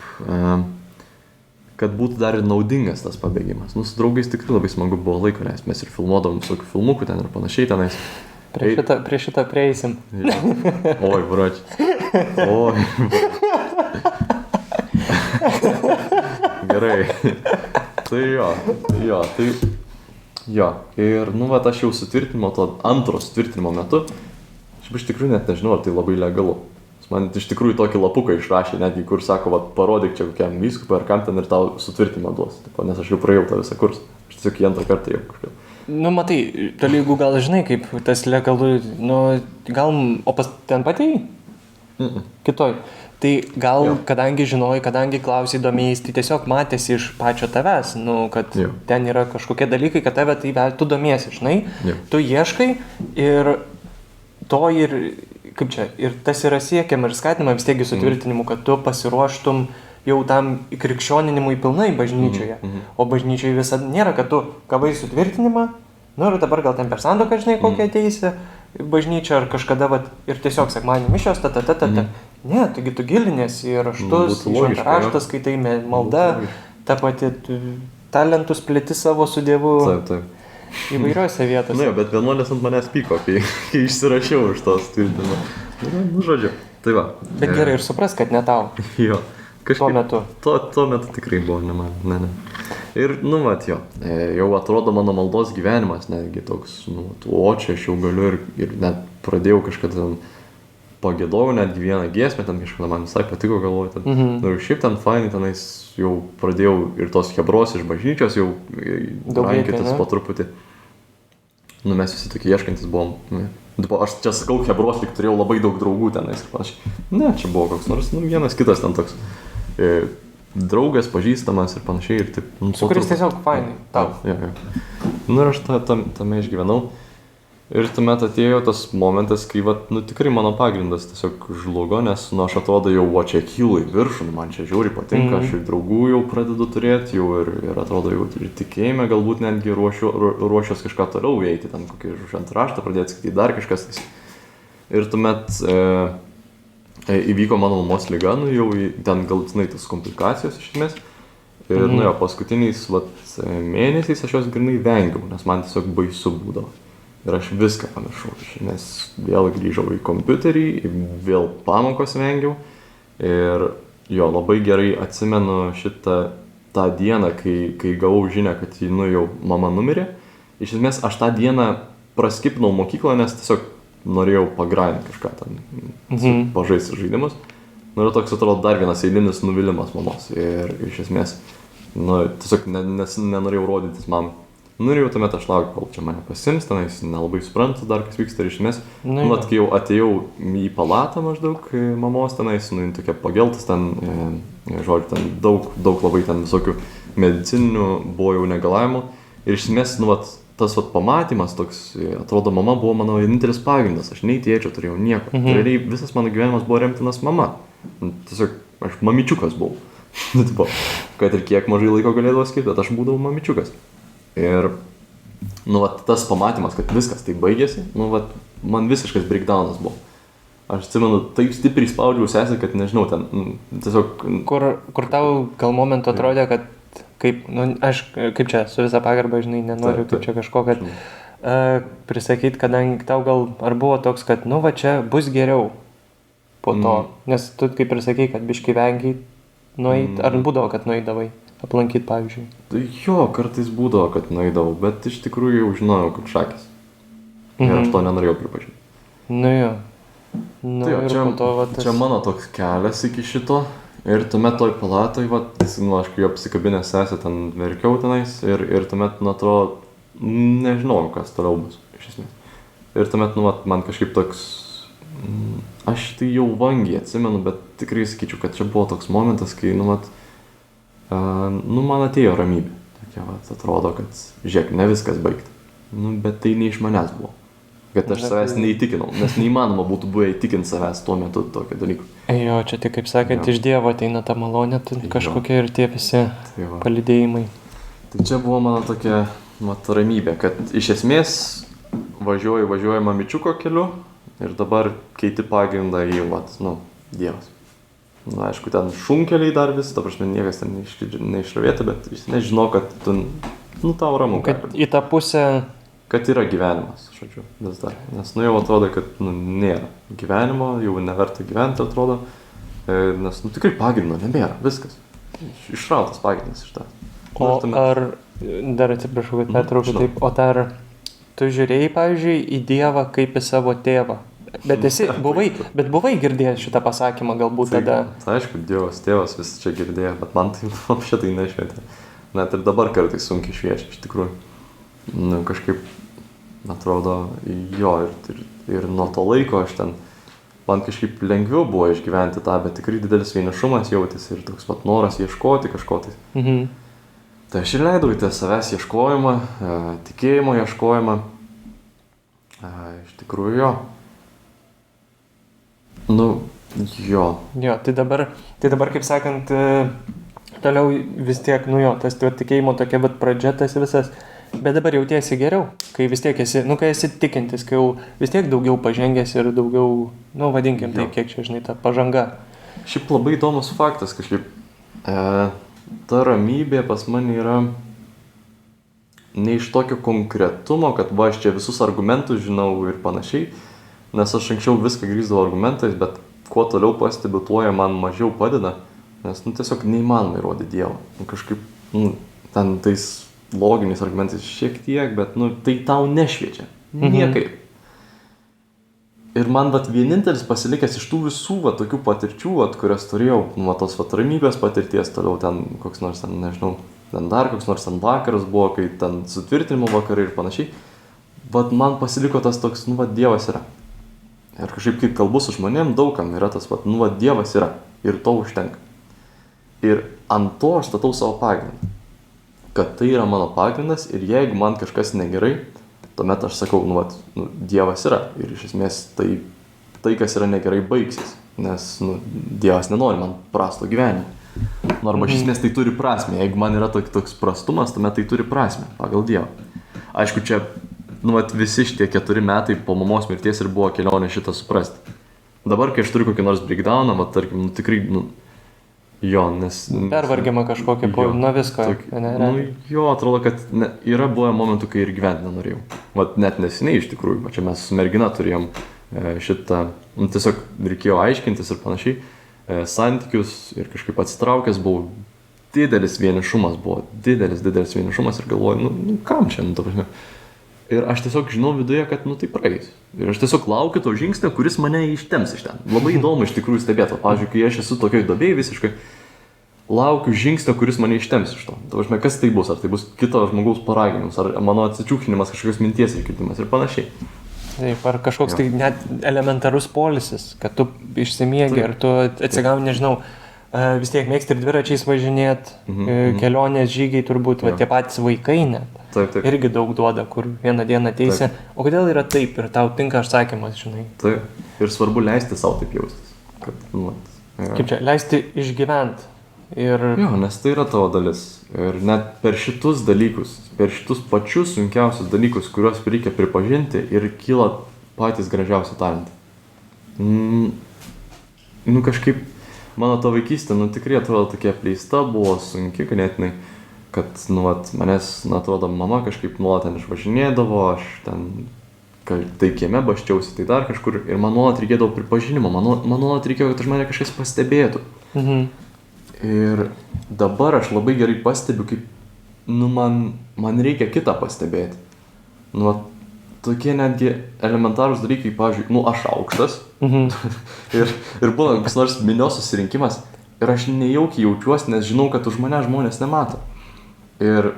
kad būtų dar ir naudingas tas pabėgimas. Su draugais tikrai labai smagu buvo laiko leisti, mes ir filmuodavom visokių filmukų ten ir panašiai tenais. Prie šitą prieisim. Oi, brač. Oi. Gerai. Tai jo. Ir, aš jau sutvirtinimo, to antro sutvirtinimo metu, aš iš tikrųjų net nežinau, ar tai labai legalu. Man iš tikrųjų tokį lapuką išrašė, netgi kur sako, parodyk čia kokiam vyskupui ar kam ten ir tau sutvirtinimą duos. Nes aš jau praėjau tą visą kursą. Aš tiesiog į antrą kartą jau kažkaip. Nu, matai, tolygų gal žinai, kaip tas legalu, nu, gal, o pas ten patėjai? Kitoj. Tai gal, Jo. kadangi žinojai, kadangi klausai domėjai, tai tiesiog matėsi iš pačio tavęs, nu, kad Jo. ten yra kažkokie dalykai, kad tave tai tu domiesi, žinai, Jo. tu ieškai ir to ir, kaip čia, ir tas yra siekiama ir skatinama vis tiegi sutvirtinimu, kad tu pasiruoštum jau tam krikščioninimui pilnai bažnyčioje. O bažnyčioje visada nėra, kad tu gavai sutvirtinimą, nu ir dabar gal ten per sandoką, žinai, kokią ateisi bažnyčią ar kažkada, vat, ir tiesiog sekmadienį mišios, Ne, taigi tu gilinėsi į raštus, Būtų logiška, raštas, kai tai malda, ta pati talentus plėti savo su Dievu Taip. įvairiose vietose. Na, bet vienuolės ant manęs pyko, kai išsirašiau iš tos tvirtinimo. Nu, žodžiu. Tai va. Bet gerai ir supras, kad ne tau. Jo. Tuo metu. Tuo metu tikrai buvo ne man. Ne. Ir, nu, vat, jo. Jau atrodo mano maldos gyvenimas, netgi toks, nu, o čia aš jau galiu ir net pradėjau kažkada ten pagėdojau netgi vieną giesmę, ten kažkada man visai patiko, galvoju, ten. Nu, ir šiaip ten fainai, tenais jau pradėjau ir tos hebros iš bažnyčios jau rankytis po truputį. Nu, mes visi tokie ieškantis buvom. Aš čia sakau hebros, tik turėjau labai daug draugų tenais ir panašiai. Ne, čia buvo koks nors, nu, vienas kitas ten toks draugas, pažįstamas ir panašiai. Ir taip, su kuris tiesiog fainai. Tau. Jo. Nu, ir aš tame išgyvenau. Ir tuomet atėjo tas momentas, kai, vat, nu, tikrai mano pagrindas tiesiog žlugo, nes, nu, aš atrodo jau, čia kylu į viršų, man čia žiauriai patinka, aš ir draugų jau pradedu turėti, jau ir atrodo jau ir tikėjime, galbūt netgi ruošiuos kažką toliau veikti, ten kokį šventraštą pradėti skaityti, dar kažkas. Ir tuomet įvyko mano mamos liga, nu, jau ten galutinai tas komplikacijos iš esmės. Ir, nu, jo, paskutiniais, vat, mėnesiais aš jos grinai vengiau, nes man tiesiog baisu būdavo. Ir aš viską pamiršau, nes vėl grįžau į kompiuterį, vėl pamokos vengiau. Ir jo, labai gerai atsimenu tą dieną, kai gavau žinią, kad nu, jau mama numirė. Iš esmės, aš tą dieną praskipinau mokyklą, nes tiesiog norėjau pagrainti kažką ten, pažaisti žaidimus. Nu, ir toks atrodo dar vienas eilinis nuvylimas mamos. Ir iš esmės, nu, tiesiog nenorėjau rodytis mamai. Nu ir jau tuomet aš laukiu, kol čia mane pasims, tenais nelabai suprantu dar, kas vyksta ir iš esmės. Nu, kai jau atėjau į palatą maždaug mamos tenais, nu, tokia pageltas ten, žodžiu, ten daug labai ten visokių medicininių buvo jau negalavimų. Ir iš esmės, nu, tas pamatymas toks, atrodo, mama buvo mano vienintelis pagrindas, aš nei tėčio turėjau nieko. Realiai visas mano gyvenimas buvo remtinas mama. Tiesiog aš mamičiukas buvau. Kad ir kiek mažai laiko galėdavo skirti, bet aš būdavau mamičiukas. Ir, nu, tas pamatymas, kad viskas tai baigėsi, nu, man visiškas breakdownas buvo. Aš atsimenu, taip stipriai spaudžiau sesę, kad nežinau, ten tiesiog... Kur tau gal momentu atrodė, kad kaip, nu, aš kaip čia, su visa pagarba, žinai, nenoriu kaip čia kažko, kad prisakyti, kadangi tau gal ar buvo toks, kad, nu, čia bus geriau po to, nes tu kaip ir sakei, kad biški vengiai nueit, ar būdavo, kad nueidavai aplankyti, pavyzdžiui? Jo, kartais būdavo, kad nueidavau, bet iš tikrųjų jau žinojau, kaip šakis. Ir aš to nenorėjau pripažinti. Nu jo. Nu, tai jo, čia mano toks kelias iki šito. Ir tuomet toj palatoj, nu, aš kai jo apsikabinę sesę ten verkiau tenais. Ir tuomet, nu, atrodo, nežinau, kas toliau bus, iš esmės. Ir tuomet, nu, man kažkaip toks... Aš tai jau vangiai atsimenu, bet tikrai sakyčiau, kad čia buvo toks momentas, kai, nu, nu, man atėjo ramybė. Tokia, atrodo, kad, žiūrėk, ne viskas baigta. Nu, bet tai ne iš manęs buvo. Kad aš savęs neįtikinau, nes neįmanoma būtų buvę įtikinti savęs tuo metu tokio dalyko. Jo, čia tik, kaip sakant, iš Dievo ateina ta malonė, kažkokie ir tie visi palydėjimai. Tai čia buvo mano tokia, ramybė, kad iš esmės važiuoju mamičiuko keliu ir dabar keiti pagrindą į, nu, Dievas. Na, aišku, ten šunkeliai dar vis, ta prasme, niekas ten neišravėta, bet nežinau, kad tu, nu, tau ramu. Kad į tą pusę... Kad yra gyvenimas, žodžiu, vis dar. Nes, nu, jau atrodo, kad, nu, nėra gyvenimo, jau neverta gyventi, atrodo. Nes, nu, tikrai pagrindo nebėra, viskas. Išrautas pagrindas iš tą. O ar, dar atsiprašau, kad pertraukiu taip, o ar tu žiūrėjai, pavyzdžiui, į Dievą kaip į savo tėvą? Bet buvai girdėjęs šitą pasakymą galbūt tada? Tai aišku, Dievas, tėvas vis čia girdėjo, bet man tai šitai nešvietė. Net ir dabar kartais sunkiai šviečia, iš tikrųjų. nu, kažkaip, atrodo, jo, ir nuo to laiko aš ten, man kažkaip lengviau buvo išgyventi tą, bet tikrai didelis vienišumas jautėsi ir toks pat noras ieškoti kažko tai. Tai aš ir leidau į tą savęs ieškojimą, tikėjimo ieškojimą. Iš tikrųjų, jo. Nu, jo. Jo, tai dabar, kaip sakant, toliau vis tiek, nu jo, tas tikėjimo tokia vat pradžia, tas visas, bet dabar jautiesi geriau, kai vis tiek esi, nu, kai esi tikintis, kai jau vis tiek daugiau pažengęs ir daugiau, nu, vadinkim taip, kiek čia, žinai, ta pažanga. Šiaip labai įdomus faktas, kažkaip, ta ramybė pas mane yra ne iš tokio konkretumo, kad va, aš čia visus argumentus žinau ir panašiai, nes aš anksčiau viską grįsdavau argumentais, bet kuo toliau pastebiu, tuo jie man mažiau padeda, nes, nu, tiesiog neįmanoma įrodyti Dievą. Nu, kažkaip, nu, ten tais loginiais argumentais šiek tiek, bet, nu, tai tau nešviečia. Niekaip. Ir man, vat, vienintelis pasilikęs iš tų visų, vat, tokių patirčių, vat, kurias turėjau, nu, tos, vat, ramybės patirties, toliau ten koks nors, ten, nežinau, ten dar koks nors ten vakaras buvo, kai ten sutvirtinimo vakarai ir panašiai, vat, man pasiliko tas toks, nu, vat, Dievas yra. Ir kažkaip, kai kalbu su žmonėm, daugam yra tas, vat, nu, vat, Dievas yra. Ir to užtenka. Ir ant to aš statau savo pagrindą. Kad tai yra mano pagrindas ir jeigu man kažkas negerai, tuomet aš sakau, nu, vat, nu, Dievas yra. Ir iš esmės tai, kas yra negerai, baigsis. Nes, nu, Dievas nenori man prasto gyvenimo. Nu, arba iš esmės tai turi prasmę. Jeigu man yra toks prastumas, tuomet tai turi prasmę pagal Dievą. Aišku, čia, nu, vat, visi šitie 4 metai po mamos mirties ir buvo kelionė šitą suprasti. Dabar, kai aš turiu kokį nors breakdowną, vat, tarkim, nu, tikrai, nu, jo, nes... Pervargimą kažkokį, nuo visko. Nu, jo, atrodo, kad yra buvę momentų, kai ir gyventi nenorėjau. Vat net neseniai iš tikrųjų, va čia mes su mergina turėjom šitą, nu, tiesiog reikėjo aiškintis ir panašiai, santykius ir kažkaip atsitraukęs buvau, didelis vienišumas buvo, didelis vienišumas ir galvoju, nu kam čia, nu, ta prasme. Ir aš tiesiog žinau viduje, kad, nu, tai praeis. Ir aš tiesiog laukiu to žingsnio, kuris mane ištems iš ten. Labai įdomu iš tikrųjų stebėti. Pavyzdžiui, kai aš esu tokioj duobėj visiškai, laukiu žingsnio, kuris mane ištems iš to. Tavažme, kas tai bus? Ar tai bus kito žmogaus paraginimas, ar mano atsičiūchinimas, kažkokios minties įkitimas ir panašiai. Taip, ar kažkoks tai net elementarus polisis, kad tu išsimiegi, ar tu atsigauni, nežinau, vis tiek mėgsti ir dviračiais važinėti, kelionės žygiai turbūt, va, tie patys vaikai net. Taip. Irgi daug duoda, kur vieną dieną ateisi. O kodėl yra taip ir tau tinka atsakymas, žinai? Taip. Ir svarbu leisti savo taip jaustis. Kad, nu, kaip čia, leisti išgyventi. Ir... Jo, nes tai yra tavo dalis. Ir net per šitus dalykus, per šitus pačius sunkiausius dalykus, kuriuos reikia pripažinti ir kyla patys gražiausi talentai. Nu kažkaip, mano ta vaikystė, nu tikrai atrodo tokia apleista, buvo sunki ganėtinai. Kad, nu, vat, manęs, nu, atrodo, mama kažkaip nuolat ten išvažinėdavo, aš ten, tai kieme baščiausi, tai dar kažkur, ir man nuolat reikėdavo pripažinimo, man nuolat reikėjo, kad už mane kažkas pastebėtų. Ir dabar aš labai gerai pastebiu, kaip, nu, man reikia kitą pastebėti. Nu, tokie netgi elementarūs dalykai, pavyzdžiui, nu, aš aukštas, ir būna koks nors minios susirinkimas, ir aš nejaukiai jaučiuosi, nes žinau, kad už mane žmonės nemato. Ir,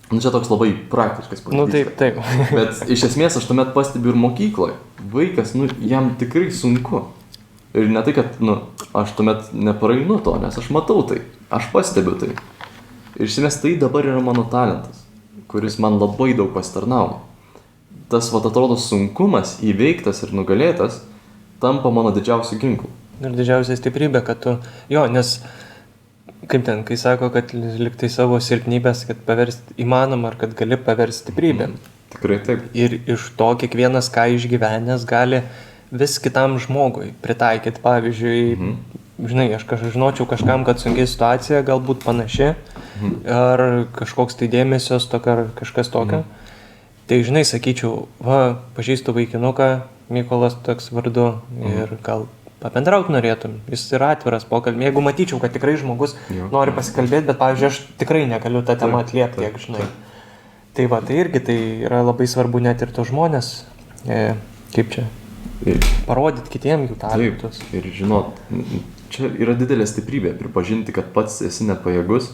nu, čia toks labai praktiškas pavyzdys. Nu, taip. Bet iš esmės aš tuomet pastebiu ir mokykloje. Vaikas, nu, jam tikrai sunku. Ir ne tai, kad, nu, aš tuomet nepraeinu to, nes aš matau tai. Aš pastebiu tai. Ir iš esmės tai dabar yra mano talentas, kuris man labai daug pasitarnauja. Tas, vat, atrodo, sunkumas įveiktas ir nugalėtas tampa mano didžiausiu ginklu. Ir didžiausia stiprybė, kad tu, jo, nes... Kaip ten, kai sako, kad liktai savo silpnybės, kad paversti įmanoma, ar kad gali paversti stiprybėm. Tikrai taip. Ir iš to kiekvienas, ką išgyvenęs, gali vis kitam žmogui pritaikyti. Pavyzdžiui, žinai, aš žinočiau kažkam, kad sunkiai situacija galbūt panaši, ar kažkoks tai dėmesio stoka, ar kažkas tokio. Tai, žinai, sakyčiau, va, pažįstu vaikinuką, Mykolas toks vardu, ir gal pabendrauti norėtum, jis yra atviras pokalbį. Jeigu matyčiau, kad tikrai žmogus nori pasikalbėti, bet, pavyzdžiui, aš tikrai negaliu tą temą atliepti, tiek, žinai. Tai va, tai irgi tai yra labai svarbu net ir to žmonės, kaip čia, parodyti kitiem jų talentus. Taip, ir žinot, čia yra didelė stiprybė pripažinti, kad pats esi nepajėgus,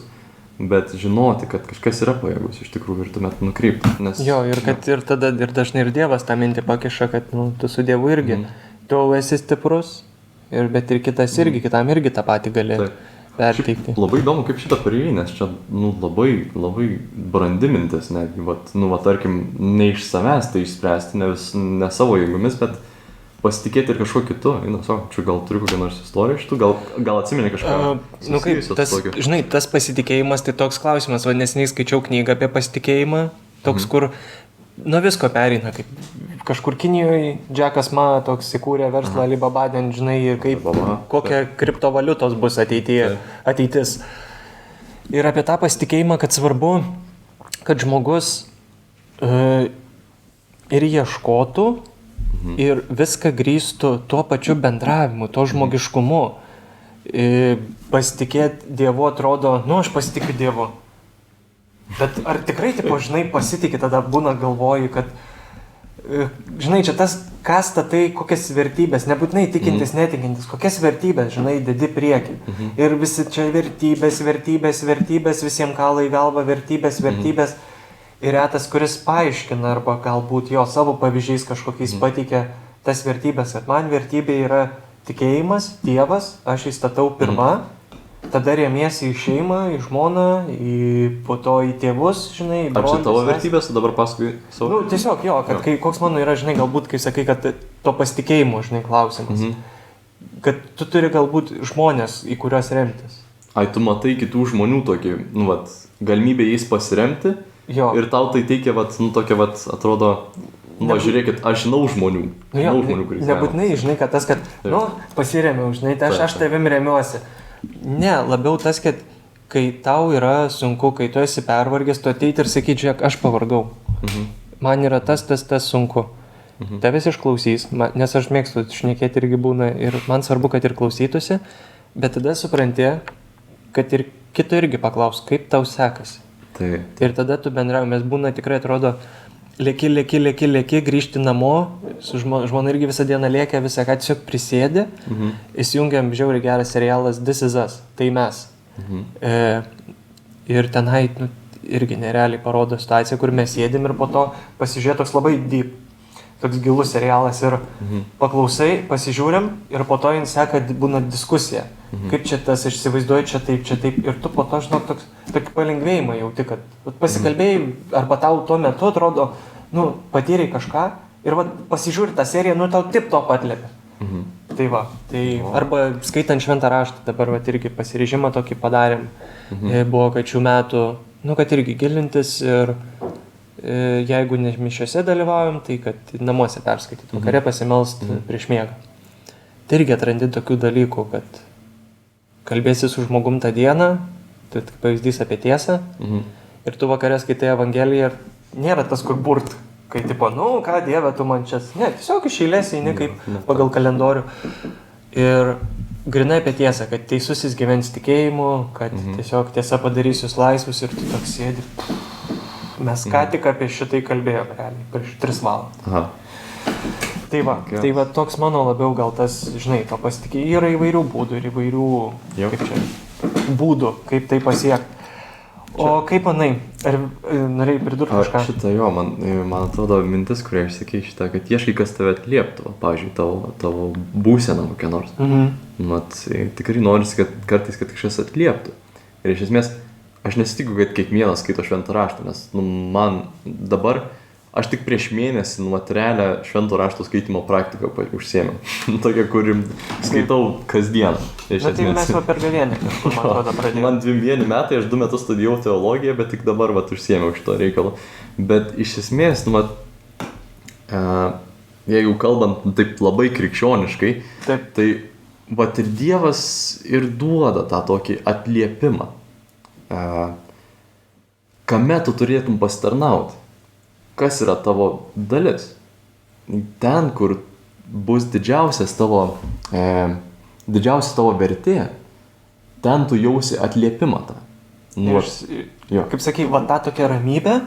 bet žinoti, kad kažkas yra pajėgus iš tikrųjų ir tuomet nukreipti. Nes, Jo, ir kad ir tada ir dažnai ir Dievas tą mintį pakiša, kad nu, tu su Dievu irgi, tu esi stiprus, bet ir kitas irgi, kitam irgi tą patį gali perteikti. Labai įdomu, kaip šitą pareigai, nes čia labai, labai brandi mintis, netgi, tarkim, ne iš savęs tai išspręsti, ne savo jėgomis, bet pasitikėti ir kažkuo kitu. Čia gal turiu kokią nors istoriją iš tų, gal atsimeni kažką. Žinai, tas pasitikėjimas, tai toks klausimas, neseniai skaičiau knygą apie pasitikėjimą, toks, kur nuo visko pereina, kaip kažkur Kinijoje Jackas Ma toks įkūrė verslą Alibaba, žinai, ir kaip, kokia kriptovaliutos bus ateitis. Ir apie tą pasitikėjimą, kad svarbu, kad žmogus ir ieškotų, ir viską grįstų tuo pačiu bendravimu, tuo žmogiškumu. Pasitikėti Dievu atrodo, aš pasitikiu Dievu. Bet ar tikrai, žinai, pasitikė, tada būna galvoji, kad, žinai, čia tas, ką statai, kokias vertybės, nebūtinai tikintis, netikintis, kokias vertybės, žinai, dedi prieki. Ir visi čia vertybės, visiems kala į galvą vertybės. Ir retas, kuris paaiškina arba galbūt jo savo pavyzdžiais kažkokiais pateikia tas vertybės, kad man vertybė yra tikėjimas, Dievas, aš įstatau pirma, tada remiesi į šeimą, į žmoną, po to į tėvus, žinai, į brolius. Ar čia tavo vertybės, o dabar paskui savo? Tiesiog jo, kad koks mano yra, žinai, galbūt, kai sakai, kad to pasitikėjimo, žinai, klausimas. Kad tu turi galbūt žmonės, į kuriuos remtis. Tu matai kitų žmonių tokį, galimybę jais pasiremti. Jo. Ir tau tai teikia, tokia, atrodo, žiūrėkit, aš žinau žmonių. Nebūtinai, žinai, kad tas, kad, pasiremiau, žinai, aš tavim remiuosi. Ne, labiau tas, kad kai tau yra sunku, kai tu esi pervargęs, tu ateiti ir sakyti, žiūrėk, aš pavargau. Man yra tas sunku. Tavęs išklausys, nes aš mėgstu šnekėti irgi būna ir man svarbu, kad ir klausytųsi, bet tada supranti, kad ir kito irgi paklaus, kaip tau sekasi. Ir tada tu bendrauji, būna tikrai atrodo, lėki, grįžti namo, su žmona irgi visą dieną lėkia, visą ką tiesiog prisėdė, įsijungiam žiauriai geras serialas This Is Us, tai mes. Ir tenai irgi nerealiai parodo situaciją, kur mes sėdim ir po to pasižiūrė toks labai deep, toks gilus serialas ir paklausai, pasižiūrim ir po to jin seka, būna diskusija. Kaip čia tas, aš įsivaizduoju, čia taip, ir tu po to, žinok, tokį palengvėjimą jauti, kad arba tau tuo metu atrodo, patyrei kažką ir pasižiūri tą seriją, tau tip to atliepia. Tai arba skaitant šventą raštą, dabar irgi pasiryžimą tokį padarėm, buvo, kad šių metų, kad irgi gilintis ir jeigu ne mišiose dalyvaujam, tai kad namuose perskaityti, vakare pasimelst prieš miegą. Tai irgi atrandi tokių dalykų, kad kalbėsi su žmogum tą dieną, tai pavyzdys apie tiesą, ir tu vakare skaitai Evangeliją ir nėra tas, kur burt, kai tipo, ką Dieve, tu man čia, ne, tiesiog iš eilės eini kaip pagal kalendorių. Ir grinai apie tiesą, kad teisusis gyvens tikėjimu, kad tiesiog tiesa padarys jūs laisvus ir tu toks sėdi. Mes ką tik apie šitai kalbėjome, realiai, prieš 3 valandas. Tai va, toks mano labiau gal tas, žinai, to pasitikėjimo. Yra įvairių būdų ir įvairių būdų, kaip tai pasiekti. O kaip manai, ar norėjai pridurti kažką? Šitą man atrodo mintis, kurią išsakei šitą, kad ieškai, kas tave atlieptų, pavyzdžiui, tavo būseną kokią nors. Tikrai norisi, kad kartais, kad kažkas atlieptų. Ir iš esmės, aš nesitikiu, kad kiekvienas skaito šventą raštą, nes man dabar, aš tik prieš mėnesį realią švento rašto skaitimo praktiką užsiėmiau. Tokia, kur skaitau kasdieną. Tai mes per gavėnį kažkur, man atrodo, pradėjome. Man 21 metai, aš 2 metus studijavau teologiją, bet tik dabar užsiėmiau šito reikalo. Bet iš esmės, jeigu kalbant taip labai krikščioniškai, tai ir Dievas ir duoda tą tokį atliepimą. Kame tu turėtum pasitarnauti? Kas yra tavo dalis? Ten, kur bus didžiausias tavo vertė, ten tu jausi atliepimą tą. Kaip sakai, tą tokia ramybė,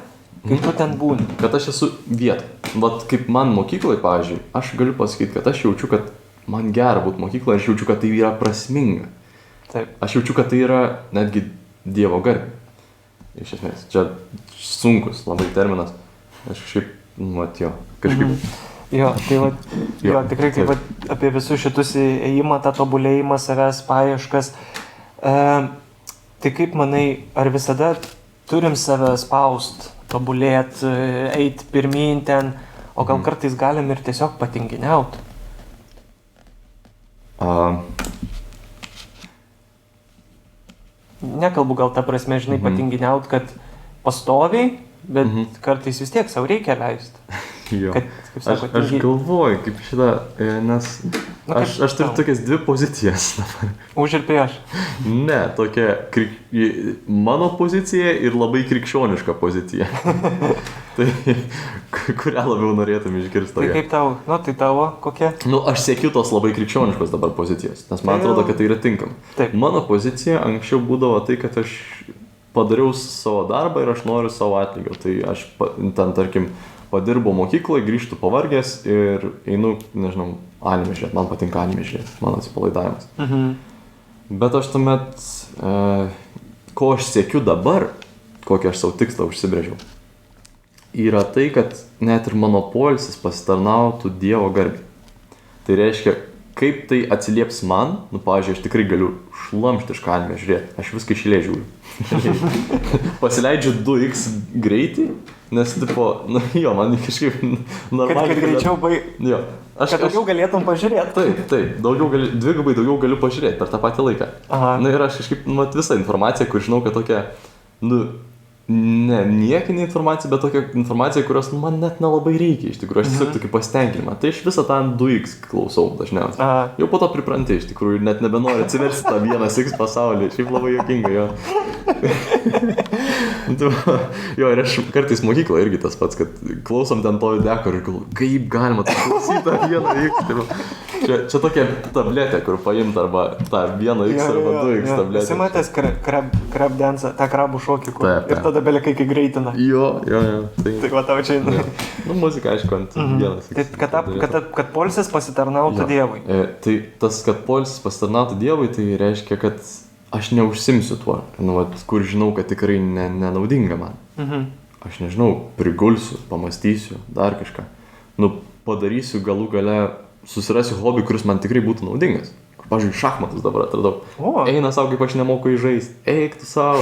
kai tu ten būni. Kad aš esu vietoj. Kaip man mokykloje, pavyzdžiui, aš galiu pasakyti, kad aš jaučiu, kad man gera būti mokykloje, aš jaučiu, kad tai yra prasminga. Taip. Aš jaučiu, kad tai yra netgi Dievo garbė. iš esmės. Čia sunkus labai terminas. Aš kažkaip, jo, kažkaip. Jo, tai jo, tikrai kaip apie visus šitus ėjimą, tą tobulėjimą, savęs paieškas. Tai kaip manai, ar visada turim save spaust, tobulėt, eit pirmyn ten, o gal kartais galim ir tiesiog patinginiaut? Nekalbu gal ta prasme, žinai, patinginiaut, kad pastoviai, bet kartais vis tiek savo reikia leisti. Jo. Kad, kaip sako, aš galvoju, kaip šitą, nes aš turiu tokias dvi pozicijas dabar. Už ir prieš. Ne, tokia mano pozicija ir labai krikščioniška pozicija. Tai kurią labiau norėtum išgirsti? Tai kaip tau, tai tavo kokia? Aš siekiu tos labai krikščioniškos dabar pozicijos, nes man atrodo, kad tai yra tinkama. Taip. Mano pozicija anksčiau būdavo tai, kad aš padariau savo darbą ir aš noriu savo atlygio. Tai aš ten, tarkim, padirbau mokykloje, grįžtu pavargęs ir einu, nežinau, anime žiūrėti. Man patinka anime žiūrėti, mano atsipalaidavimas. Bet aš tuomet, ko aš siekiu dabar, kokį aš savo tikslą užsibrėžiau, yra tai, kad net ir mano poilsis pasitarnautų Dievo garbei. Tai reiškia, kaip tai atsilieps man, pavyzdžiui, aš tikrai galiu šlamštišką anime žiūrėti, aš viską iš eilės žiūriu. Pasileidžiu 2x greitį, nes, man kažkaip normaliai... Kad greičiau Jo. Kad daugiau galėtum pažiūrėti. Taip, dvigubai daugiau galiu pažiūrėti per tą patį laiką. Aha. Ir aš kažkaip, visą informaciją, kur žinau, kad tokia, ne niekinė informacija, bet tokia informacija, kurios man net nelabai reikia, iš tikrųjų, aš tiesiog tokį pasitenkinimą. Tai aš visą tą 2x klausau dažniausiai. Aha. Jau po to pripranti, iš tikrųjų, net nebenori atsiversti tą 1x pasaulį, šiaip labai juokinga, jo. Jo, ir aš kartais mokykloje irgi tas pats, kad klausom ten to deko ir galvoju, kaip galima tai klausyti tą 1x. Čia tokia tabletė, kur paimt arba tą 1x arba 2x tabletę. Esi matęs crab dance, tą krabų šokį, kur Taip. ir tada belikai kai greitina. Jo. Tai va tau čia. Muzika, aišku, ant 1x. Tai kad poilsis pasitarnautų Dievui. Tai tas, kad poilsis pasitarnautų Dievui, tai reiškia, kad aš neužsimsiu tuo, kur žinau, kad tikrai nenaudinga man. Aš nežinau, prigulsiu, pamastysiu, dar kažką. Padarysiu galų gale, susirasiu hobį, kuris man tikrai būtų naudingas. Pavyzdžiui, šachmatus dabar atradau. Eina savo, kaip aš nemoku įžaisti. Eik tu savo.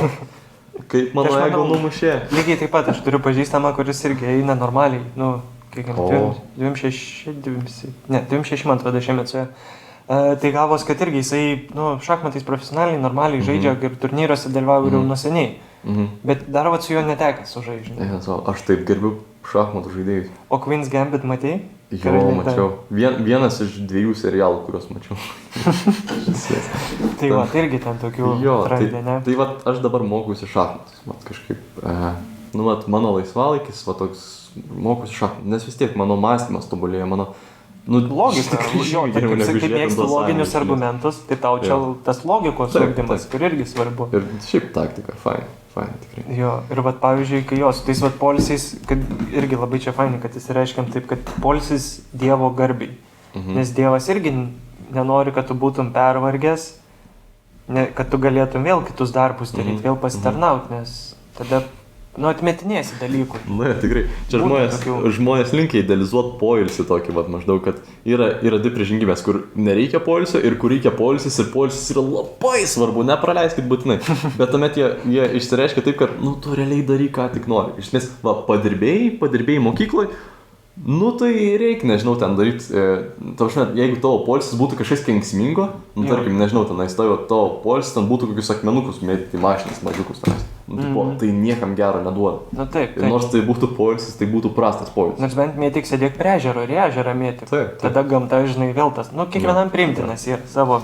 Kaip mano ego numušė. Lygiai taip pat, aš turiu pažįstamą, kuris irgi eina normaliai. 26 man atrodo šiemet su ja. Tai gavos, kad irgi jisai šachmatais profesionaliai, normaliai žaidžia ir turnyruose dalyvauja jau nuo seniai. Bet dar su juo netekęs sužaidžiai. Aš taip gerbiu šachmatų žaidėjus. O Queen's Gambit matei? Jo, mačiau. Vienas iš 2 serialų, kuriuos mačiau. Tai va, tai irgi ten tokių atrandė, ne? Tai va, aš dabar mokusi šachmatus. Kažkaip, mano laisvalaikis, toks mokusi šachmatus. Nes vis tiek mano mąstymas tobulėja, mano... Logika, kaip mėgstu loginius argumentus, tai tau čia tas logikos ugdymas, kur irgi svarbu. Ir šiaip taktika, fain tikrai. Jo, ir pavyzdžiui, kai jos, tais polisiais, kad irgi labai čia fainai, kad įsireiškiam taip, kad polisis Dievo garbiai. Nes Dievas irgi nenori, kad tu būtum pervargęs, kad tu galėtum vėl kitus darbus daryti, vėl pasitarnauti, nes tada atmetinėsi dalykų. Tikrai. Čia žmonės linkia idealizuoti poilsį tokį, maždaug, kad yra 2 priešingybės, kur nereikia poilsio ir kur reikia poilsis ir poilsis yra labai svarbu, nepraleiskit būtinai. Bet tuomet jie išsireiškia taip, kad, tu realiai daryk, ką tik nori. Iš esmės, padirbėjai mokykloje, tai reikia, nežinau, ten daryti, jeigu tavo poilsis būtų kažkas kenksmingo, tarkim, nežinau, tavo poilsis, ten būtų kokius akmenukus mėtyti į mašinas, mažiukus tenais. Tai niekam gero neduoda. Taip. Ir nors tai būtų poilsis, tai būtų prastas poilsis. Nors bent mėtyk sėdėk prie ežero ir ežerą mėtyk. Taip. Tada gamta, žinai, vėl tas, kiekvienam priimtinas yra savo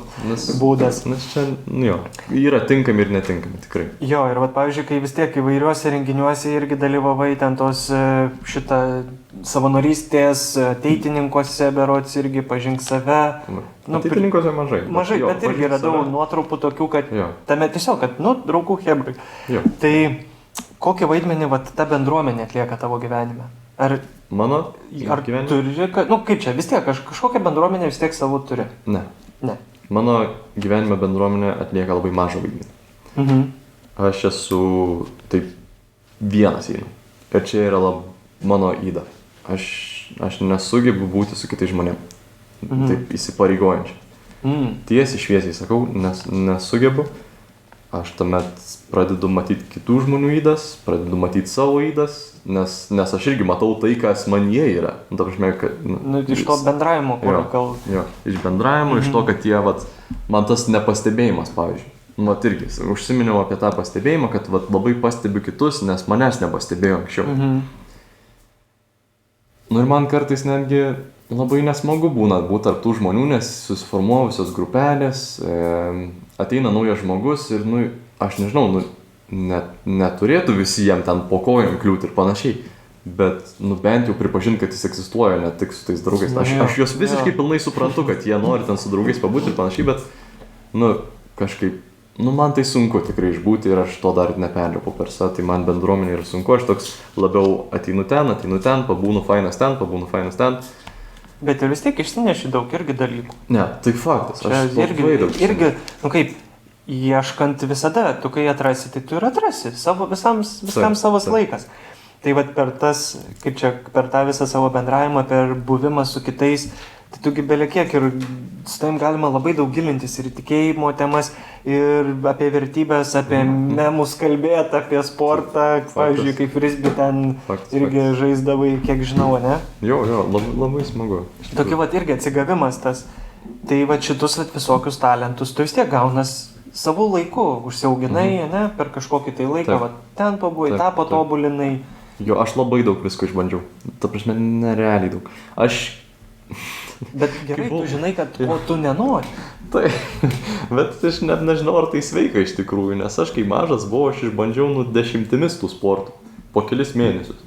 būdas. Nes čia, yra tinkami ir netinkami, tikrai. Jo, ir pavyzdžiui, kai vis tiek įvairiuose renginiuose irgi dalyvavai ten tos šitą savanorystės, ateitininkuose berods irgi pažink save. Ateitininkuose mažai. Mažai, bet irgi radau nuotraupų tokių, kad tame tiesiog, kad, draugų hebrai. Tai kokį vaidmenį ta bendruomenė atlieka tavo gyvenime? Ar gyvenime? Turi, kaip čia, vis tiek, kažkokią bendruomenę vis tiek savo turi? Ne. Mano gyvenime bendruomenė atlieka labai mažą vaidmenį. aš esu taip vienas einu. Ir čia yra mano yda. Aš nesugebu būti su kitais žmonėmis. Taip įsipareigojančiai. Tiesiai šviesiai sakau, nesugebu. Aš tuomet pradedu matyti kitų žmonių ydas, pradedu matyti savo ydas, nes aš irgi matau tai, kas man jie yra. Ta prasme, kad, iš to bendravimo, kur gal... Jo, iš bendravimo, iš to, kad jie, man tas nepastebėjimas, pavyzdžiui. Irgi užsiminiau apie tą pastebėjimą, kad labai pastebiu kitus, nes manęs nepastebėjo anksčiau. Ir man kartais netgi labai nesmagu būna būti tarp tų žmonių, nes susiformuovusios grupelės, ateina naujas žmogus ir, aš nežinau, neturėtų visi jam ten po kojom kliūti ir panašiai, bet, bent jau pripažinti, kad jis egzistuoja ne tik su tais draugais. Aš juos visiškai pilnai suprantu, kad jie nori ten su draugais pabūti ir panašiai, bet, kažkaip, man tai sunku tikrai išbūti ir aš to dar neperlipu per save, tai man bendruomenė yra sunku, aš toks labiau ateinu ten, pabūnu fainas ten. Bet ir vis tiek išsineši daug irgi dalykų. Ne, tai faktas. Aš irgi, kaip, ieškant visada, tu kai atrasi, tai tu ir atrasi, viskam savas laikas. Tai per tą visą savo bendravimą, per buvimą su kitais, tai tugi belekiek ir su tavim galima labai daug gilintis ir tikėjimo temas, ir apie vertybės, apie memus kalbėti, apie sportą, pavyzdžiui, kaip frisbee ten irgi žaisdavai, kiek žinau, ne? Jo, labai smagu. Tokia irgi atsigavimas tas. Tai šitus visokius talentus tu vis tiek gaunas savo laiku, užsiauginai, ne, per kažkokį tai laiką, ten pabuvai, tą patobulinai. Jo, aš labai daug visko išbandžiau. Ta prasme, nerealiai daug. Bet gerai, tu žinai, kad ko tu nenori. Tai, bet aš net nežinau, ar tai sveika iš tikrųjų, nes aš kai mažas buvau, aš išbandžiau 10 tų sportų, po kelis mėnesius.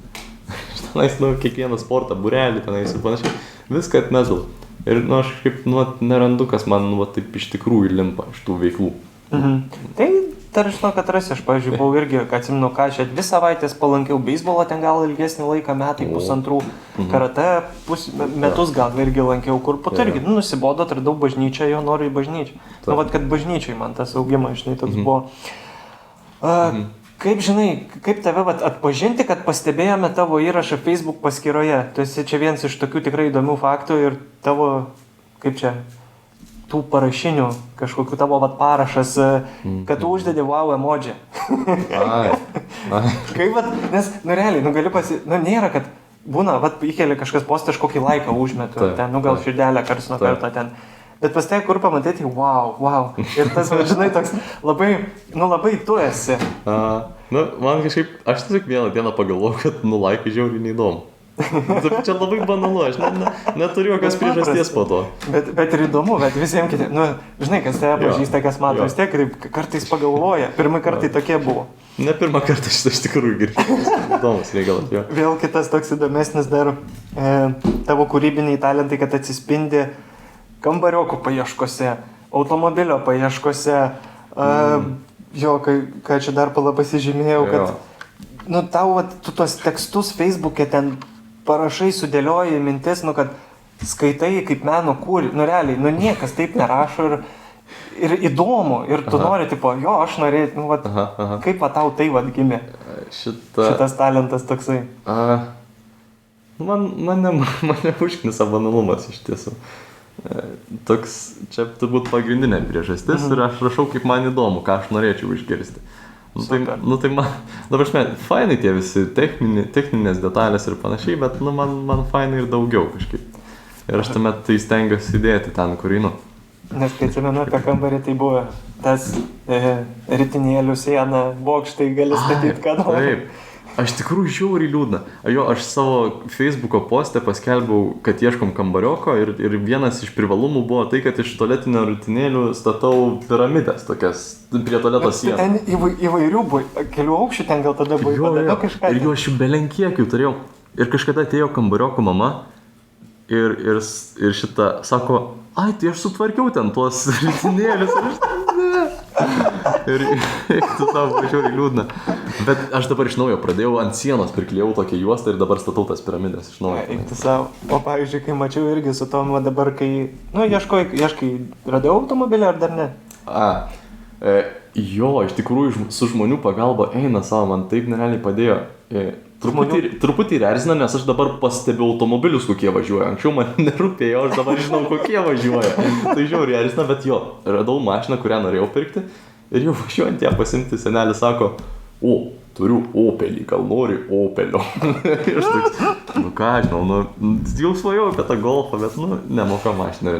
Tenais, kiekvieną sportą, būrelį, tenais ir panašiai, viską atmesdavau. Ir, aš kaip, nerandu, kas man, taip iš tikrųjų limpa iš tų veiklų. Tai dar žinau, kad rasi, aš, pavyzdžiui, buvau irgi, kad atsimenu, ką aš 2 savaitės palankiau beisbolą, ten gal ilgesnį laiką, metai, pusantrų, karate, metus gal irgi lankiau, kur po to irgi, nusibodo, atradau bažnyčią, jo noriu į bažnyčią. Kad bažnyčiai man tas augimas, žinai, toks buvo. Kaip, žinai, kaip tave atpažinti, kad pastebėjome tavo įrašą Facebook paskyroje? Tu esi čia vienas iš tokių tikrai įdomių faktų ir tavo, kaip čia, tų parašinių, kažkokių tavo parašas, kad tu uždedi wow emoji. Kaip, nes, realiai, gali nėra, kad būna, įkeli kažkas postą, aš kokį laiką užmetu, ten, gal širdelę karts nuo karto ten. Bet pas tai, kur pamatyti, wow. Ir tas, žinai, toks labai tu esi. Man kažkaip, aš tiesiog vieną dieną pagalvojau, kad laikai žiauriai neįdomu. Čia labai banalu, aš neturiu jokios priežasties po to. Bet ir įdomu, bet visiems kiti, žinai, kas tave pažįsta, kas mato, vis tiek kartais pagalvoja, pirmą kartą tokie buvo. Ne pirmą kartą šitą iš tikrųjų girdžiu. Įdomus reikalas, jo. Vėl kitas toks įdomesnis dar, tavo kūrybiniai talentai, kad atsispindi kambariokų paieškose, automobilio paieškose, ką čia dar pasižymėjau, kad tau, tu tuos tekstus Facebook'e ten parašai, sudėlioji mintis, kad skaitai kaip meno kūrinį, realiai, niekas taip nerašo ir įdomu, ir tu nori, aš norėjau, kaip tau tai gimė, šitas talentas toksai. Mane užknisa banalumas iš tiesų. Toks, čia turbūt pagrindinė priežastis ir aš rašau, kaip man įdomu, ką aš norėčiau išgirsti. Tai man, fainai tie visi techninės detalės ir panašiai, bet man fainai ir daugiau kažkaip. Ir aš tuomet tai stengiuosi įdėti ten, kur einu. Nes kai atsimenu apie kambarį, tai buvo tas ritinėlių siena, bokštai gali statyti, ką nori. Taip. Aš tikrųjų žiauriai liūdna. Aš savo Facebook'o postę paskelbiau, kad ieškom kambarioko ir vienas iš privalumų buvo tai, kad iš tualetinio rutinėlių statau piramidės tokias prie tualeto sienos. Ten įvairių buvo, kelių aukščių ten gal tada buvo įvadado kažką. Ir aš jų belenkiekių turėjau. Ir kažkada atėjo kambarioko mama ir šitą sako, tai aš sutvarkiau ten tuos rutinėlius. Ir tu savo žiauriai liūdna. Bet aš dabar iš naujo pradėjau ant sienos, priklijau tokią juostą ir dabar statau tas piramidės iš naujo. Eikti savo. O pavyzdžiui, kai mačiau irgi su tom, dabar kai, ieškai, radai automobilį ar dar ne? Jo, iš tikrųjų su žmonių pagalba eina savo, man taip nerealiai padėjo. Truputį ir erzina, nes aš dabar pastebiu automobilius, kokie važiuoja. Anksčiau man nerūpėjo, aš dabar žinau, kokie važiuoja. Tai žiauriai erzina, bet jo, radau mašiną, kurią norėjau pirkti ir jau važiuojant ją pasimti, senelis sako, turiu Opelį, gal nori Opelio. Ir aš toks, ką žinau, jau svajau apie tą Golfą, bet, nemoka mašiną.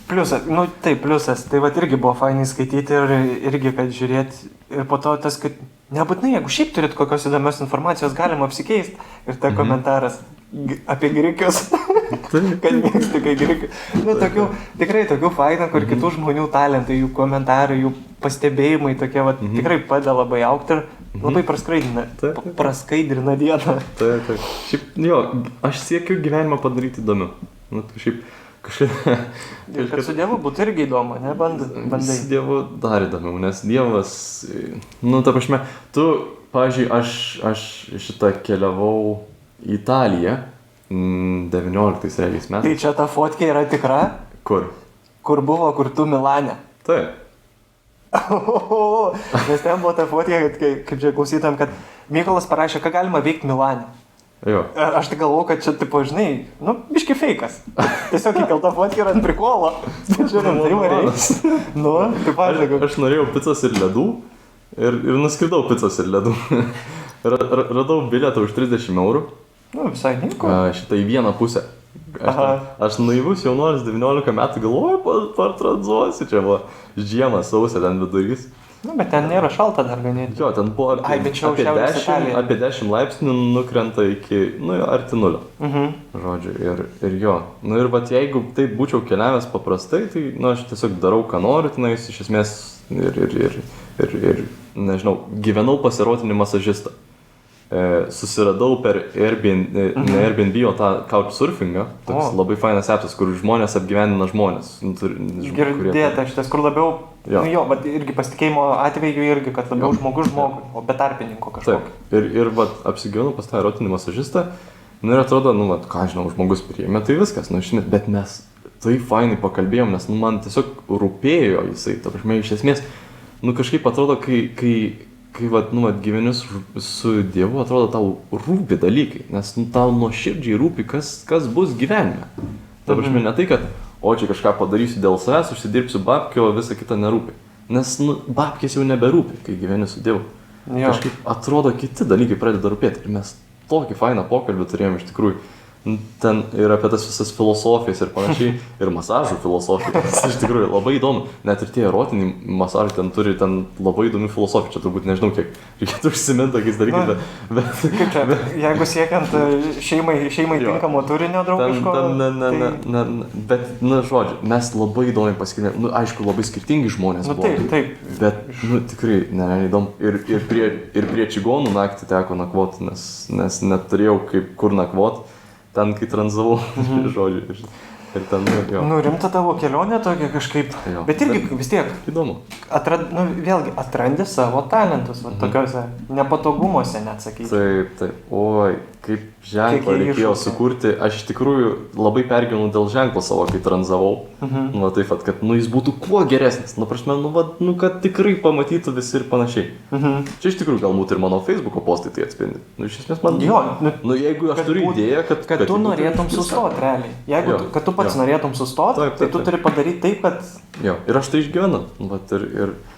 Pliusas, tai va irgi buvo fainai skaityti ir irgi, kad žiūrėti ir po to tas, kad nebūtinai, jeigu šiaip turit kokios įdomios informacijos, galima apsikeisti ir ta komentaras apie grikius, kad mėgsti, kai grikius. Tikrai tokių fainų, kur kitų žmonių talentai, jų komentarai, jų pastebėjimai tokie, va, tikrai padeda labai aukti ir labai praskaidrina dieną. Taip. Šiaip, jo, aš siekiu gyvenimą padaryti įdomiu. Kad su Dievu būtų irgi įdomu, ne? Bandai. Su Dievu dar įdomiau, nes Dievas, ta prasme, pavyzdžiui, aš šitą keliavau į Italiją 19 metais. Tai čia ta fotkė yra tikra? Kur? Kur tu Milane? Taip. Nes ten buvo ta fotkė, kaip čia klausytam, kad Mykolas parašė, ką galima veikti Milane. Jo. Aš tik galvoju, kad čia, tipo, žinai, biški feikas. Tiesiog įkelta fotkė ir ant prikolo. Žiūrėjom, tai vareiks. Aš norėjau picos ir ledų ir nuskridau picos ir ledų. Radau bilietą už 30 eurų. Visai nieko. Šitą į vieną pusę. Aš naivus jaunuolis 19 metų galvoju, partranzuosiu, čia buvo žiemą, sausio ten vidurys. Bet ten nėra šalta dar ganėti. Jo, ten buvo apie 10 laipsnių nukrenta iki, arti nulio. Žodžiu, ir jo. Ir vat jeigu taip būčiau keliavęs paprastai, tai, aš tiesiog darau, ką noriu, tenais iš esmės ir nežinau, gyvenau pas erotinį masažistą. Susiradau per Airbnb, o tą couchsurfingą, toks labai fainas appsas, kur žmonės apgyvendina žmonės. Girdėta šitas, kur labiau, bet irgi pasitikėjimo atveju irgi, kad labiau žmogus žmogui, o be tarpininko kažkokio. Taip, ir apsigyvenau pas tą erotinį masažistą, ir atrodo, ką žinau, žmogus priėmė, tai viskas, bet mes tai fainai pakalbėjom, nes man tiesiog rūpėjo jisai, ta prasme, iš esmės, kažkaip atrodo, kai gyveni su Dievu, atrodo, tau rūpi dalykai, nes tau nuoširdžiai rūpi, kas bus gyvenime. Ta prasme, ne tai, kad, čia kažką padarysiu dėl savęs, užsidirbsiu babkį, o visa kita nerūpi. Nes, babkės jau neberūpi, kai gyveni su Dievu. Kažkaip atrodo, kiti dalykai pradeda rūpėti. Ir mes tokį fainą pokalbį turėjome iš tikrųjų. Ten ir apie tas visas filosofijas ir panašiai, ir masažų filosofijas. Iš tikrųjų, labai įdomu. Net ir tie erotiniai masažai ten turi labai įdomių filosofijų. Čia turbūt nežinau, kiek reikėtų užsiminti tokiais dalykais. Kaip čia, jeigu siekiant šeimai tinkamo turinio draugiško? Bet, žodžiu, mes labai įdomiai pasikėlėm. Aišku, labai skirtingi žmonės buvo. Taip. Bet, tikrai, neįdomu. Ir prie čigonų naktį teko nakvoti, nes neturėjau kur nakvoti. Ten, kai tranzavau, žodžiu, ir ten, jo. Rimta tavo kelionė tokia kažkaip, bet irgi vis tiek. Įdomu. Vėlgi, atrandi savo talentus, tokiuose nepatogumuose, net sakyti. Taip, kaip ženklą reikėjo sukurti. Aš iš tikrųjų labai pergyvenau dėl ženklo savo, kai tranzavau. Taip, kad jis būtų kuo geresnis. Prasme, kad tikrai pamatytų visi ir panašiai. Čia iš tikrųjų galbūt ir mano Facebooko postai tai atspindi. Iš esmės man... Jeigu aš turiu idėją, kad tu norėtum sustoti realiai. Jeigu, kad tu pats norėtum sustoti, tai tu turi padaryti taip, kad... Jo, ir aš tai išgyvenu.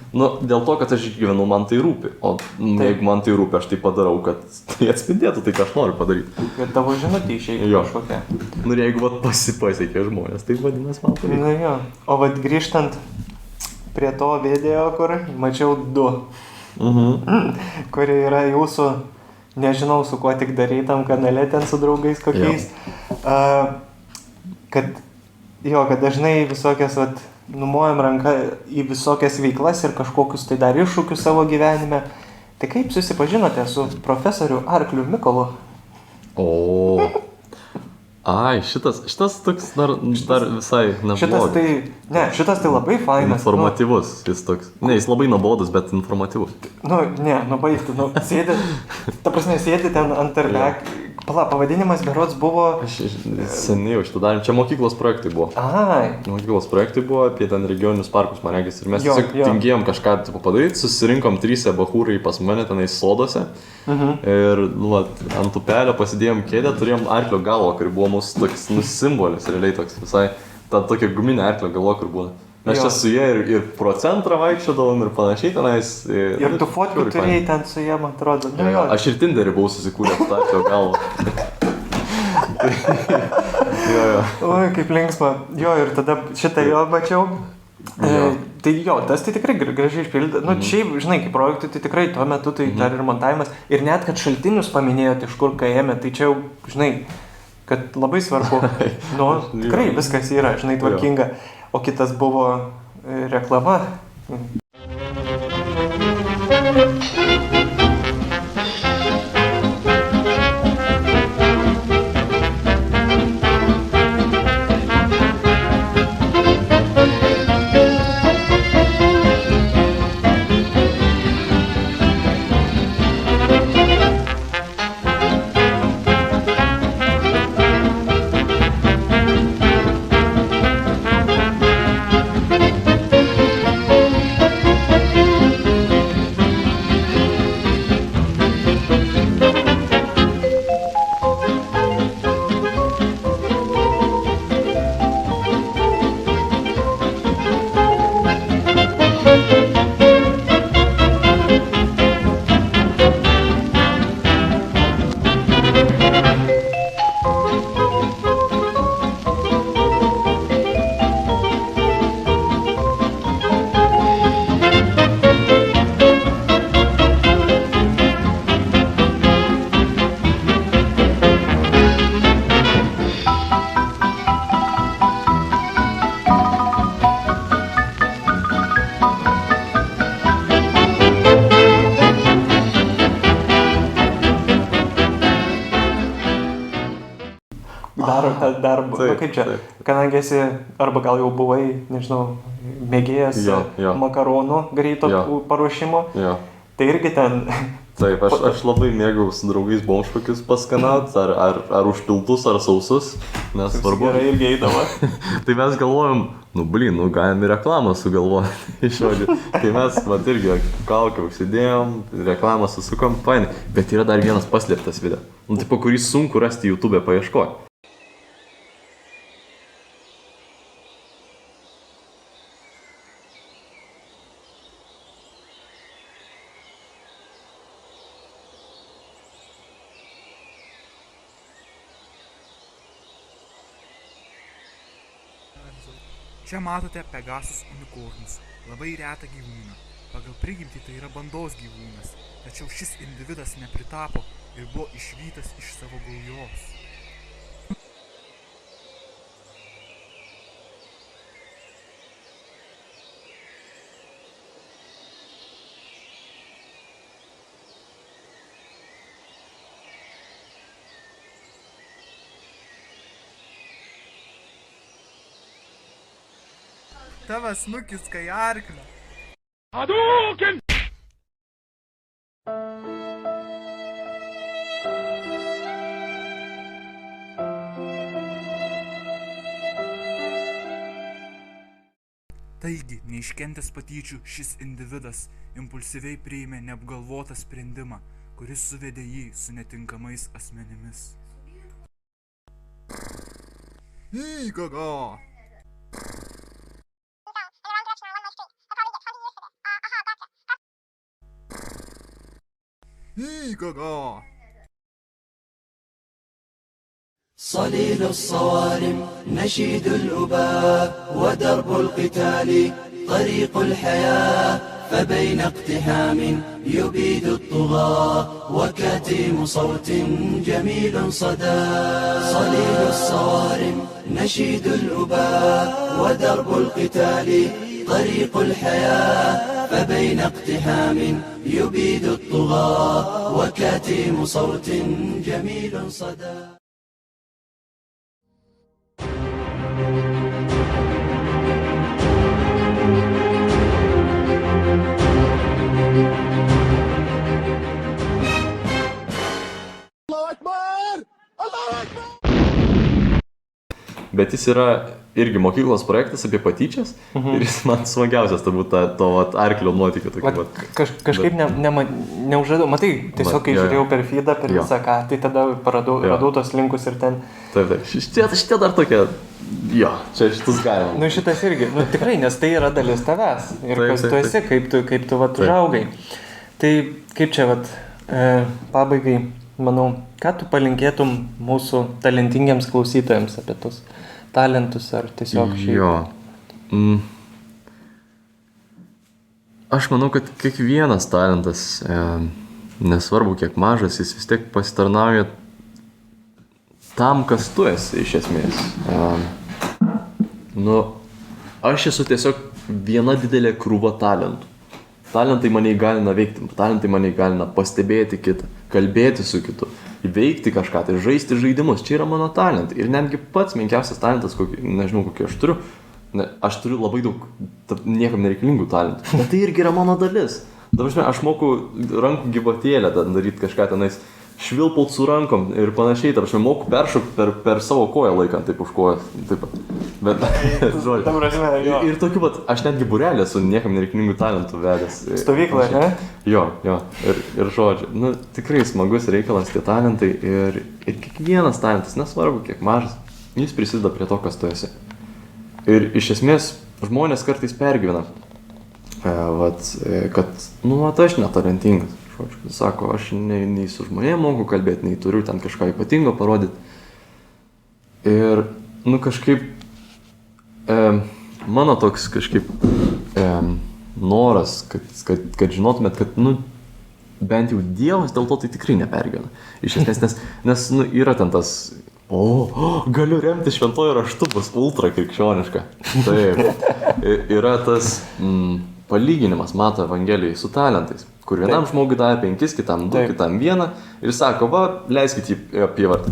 Dėl to, kad aš išgyvenu, man tai rūpi. O jeigu man tai rūpi, aš tai padarau, kad tai atspindėtų tai, ką aš noriu padaryti. Ir tavo žinutė išeina kažkokia. Ir jeigu pasiekė žmonės, tai vadinasi man pavyko. O grįžtant prie to video, kur mačiau 2, kurie yra jūsų, nežinau su kuo tik darytam kanale ten su draugais kokiais. Kad dažnai visokias numojam ranką į visokias veiklas ir kažkokius tai dar iššūkius savo gyvenime. Tai kaip susipažinote su profesoriu Arkliu Mykolu? Šitas toks dar visai neblogas. Šitas tai labai fainas. Informatyvus jis toks. Ne, jis labai nuobodus, bet informatyvus. Baigtų, sėdi, ta prasme, sėdi ten ant pavadinimas berods buvo... Aš seniai jau šitą darėm. Čia mokyklos projektai buvo. Ai. Mokyklos projektai buvo apie ten regioninius parkus, man regis. Ir mes Jo, tiesiog jo. tingėjom kažką padaryti, susirinkom 3 bachūrai pas mane tenais soduose. Ir nu, vat, ant upelio pasidėjom kėdę, turėjom arklio galvo, kur buvo mūsų toks simbolis, realiai toks visai. Ta tokia guminė arklio galvo, kur buvo. Mes Jo. čia su jie ir pro centrą vaikščiodavom ir panašiai tenais. Ir tu fotkių turėjai ten su jie, man atrodo. Nu, jo. Aš ir Tinderį buvau susikūręs tą arklio galvą. Jo. Oi, kaip linksma. Jo, ir tada šitą jo mačiau. Jo. Tai jo, tas tai tikrai gražiai išpildyta. Nu, šiaip, žinai, kaip projektai, tai tikrai tuo metu tai dar ir montavimas. Ir net, kad šaltinius paminėjote, iš kur ką ėmė, tai čia jau, žinai, kad labai svarbu. Nu, tikrai viskas yra, žinai, tvarkinga. O kitas buvo reklama. Daro tą darbą. Taip, Nu, kaip čia? taip. Kadangi esi, arba gal jau buvai, nežinau, mėgėjas Jo. makaronų greito Jo. paruošimo, Jo. tai irgi ten... Taip, aš labai mėgau su draugais bomšpakius paskanat, ar užpiltus, ar sausus, nes svarbu. Gerai irgi eidavo. Tai mes galvojom, galim ir reklamą sugalvoti iš žodžių. Tai mes, irgi kaukę užsidėjom, reklamą susukom, fainai. Bet yra dar vienas paslėptas video, tipo, kurį sunku rasti YouTube paieškoti. Čia matote Pegasus unicornus, labai retą gyvūną. Pagal prigimtį tai yra bandos gyvūnas, tačiau šis individas nepritapo ir buvo išvytas iš savo gaujos. Tavas nukis kai arklio. Taigi, neiškentęs patyčių, šis individas impulsyviai priėmė neapgalvotą sprendimą, kuris suvedė jį su netinkamais asmenimis. Įgaga! إيجاجا صليل الصوارم نشيد الأباء ودرب القتال طريق الحياة فبين اقتحام يبيد الطغاة وكتيم صوت جميل صدى صليل الصوارم نشيد الأباء ودرب القتال طريق الحياة فبين اقتحام يبيد الطغاة وكتيم صوت جميل صدى الله أكبر bet jis yra irgi mokyklos projektas apie patyčias ir jis man smagiausias turbūt to arklio nuotykio tokio. Kažkaip neužradau, matai, tiesiog kai žiūrėjau per feedą, per visą ką, tai tada radau tos linkus ir ten. Taip, šitie dar tokie, jo, čia šitus galima. Nu šitas irgi, tikrai, nes tai yra dalis tavęs ir kas tu esi, kaip tu užaugai. Tai kaip čia pabaigai, manau, ką tu palinkėtum mūsų talentingiems klausytojams apie tus talentus ar tiesiog šiaip? Jo. Aš manau, kad kiekvienas talentas, nesvarbu kiek mažas, jis vis tiek pasitarnauja tam, kas tu esi iš esmės. Aš esu tiesiog viena didelė krūva talentų. Talentai mane įgalina veikti, talentai mane įgalina pastebėti kitą, kalbėti su kitu, veikti kažką, tai žaisti žaidimus. Čia yra mano talentai. Ir netgi pats menkiausias talentas, nežinau kokį aš turiu, aš turiu labai daug niekam nereikalingų talentų. Bet tai irgi yra mano dalis. Dabar aš moku rankų gyvatėlę daryti kažką tenais, švilpaut su rankom ir panašiai. Dabar moku peršokti per savo koją laikant taip už koją. Taip pat. Bet, žodžiu. Ir tokiu pat, aš netgi burelį esu niekam nereikalingų talentų vedęs. Stovykla, ne? Jo. Ir žodžiu. Tikrai smagus reikalas tie talentai ir kiekvienas talentas, nesvarbu kiek mažas, jis prisideda prie to, kas tu esi. Ir iš esmės žmonės kartais pergyvena, kad, aš netalentingas. Žodžiu, sako, aš nei su žmonėm moku kalbėti, nei turiu ten kažką ypatingo parodyti. Ir, kažkaip, mano toks kažkaip noras, kad žinotumėt, kad, bent jau Dievas dėl to tai tikrai nepergyvena. Iš esmės, nes yra ten tas, galiu remti šventojo raštu, bus ultra krikščioniška. Taip, yra tas palyginimas Mato Evangelijai su talentais, kur vienam žmogui davė 5, kitam 2, kitam 1 ir sako, leiskit jį apyvartą.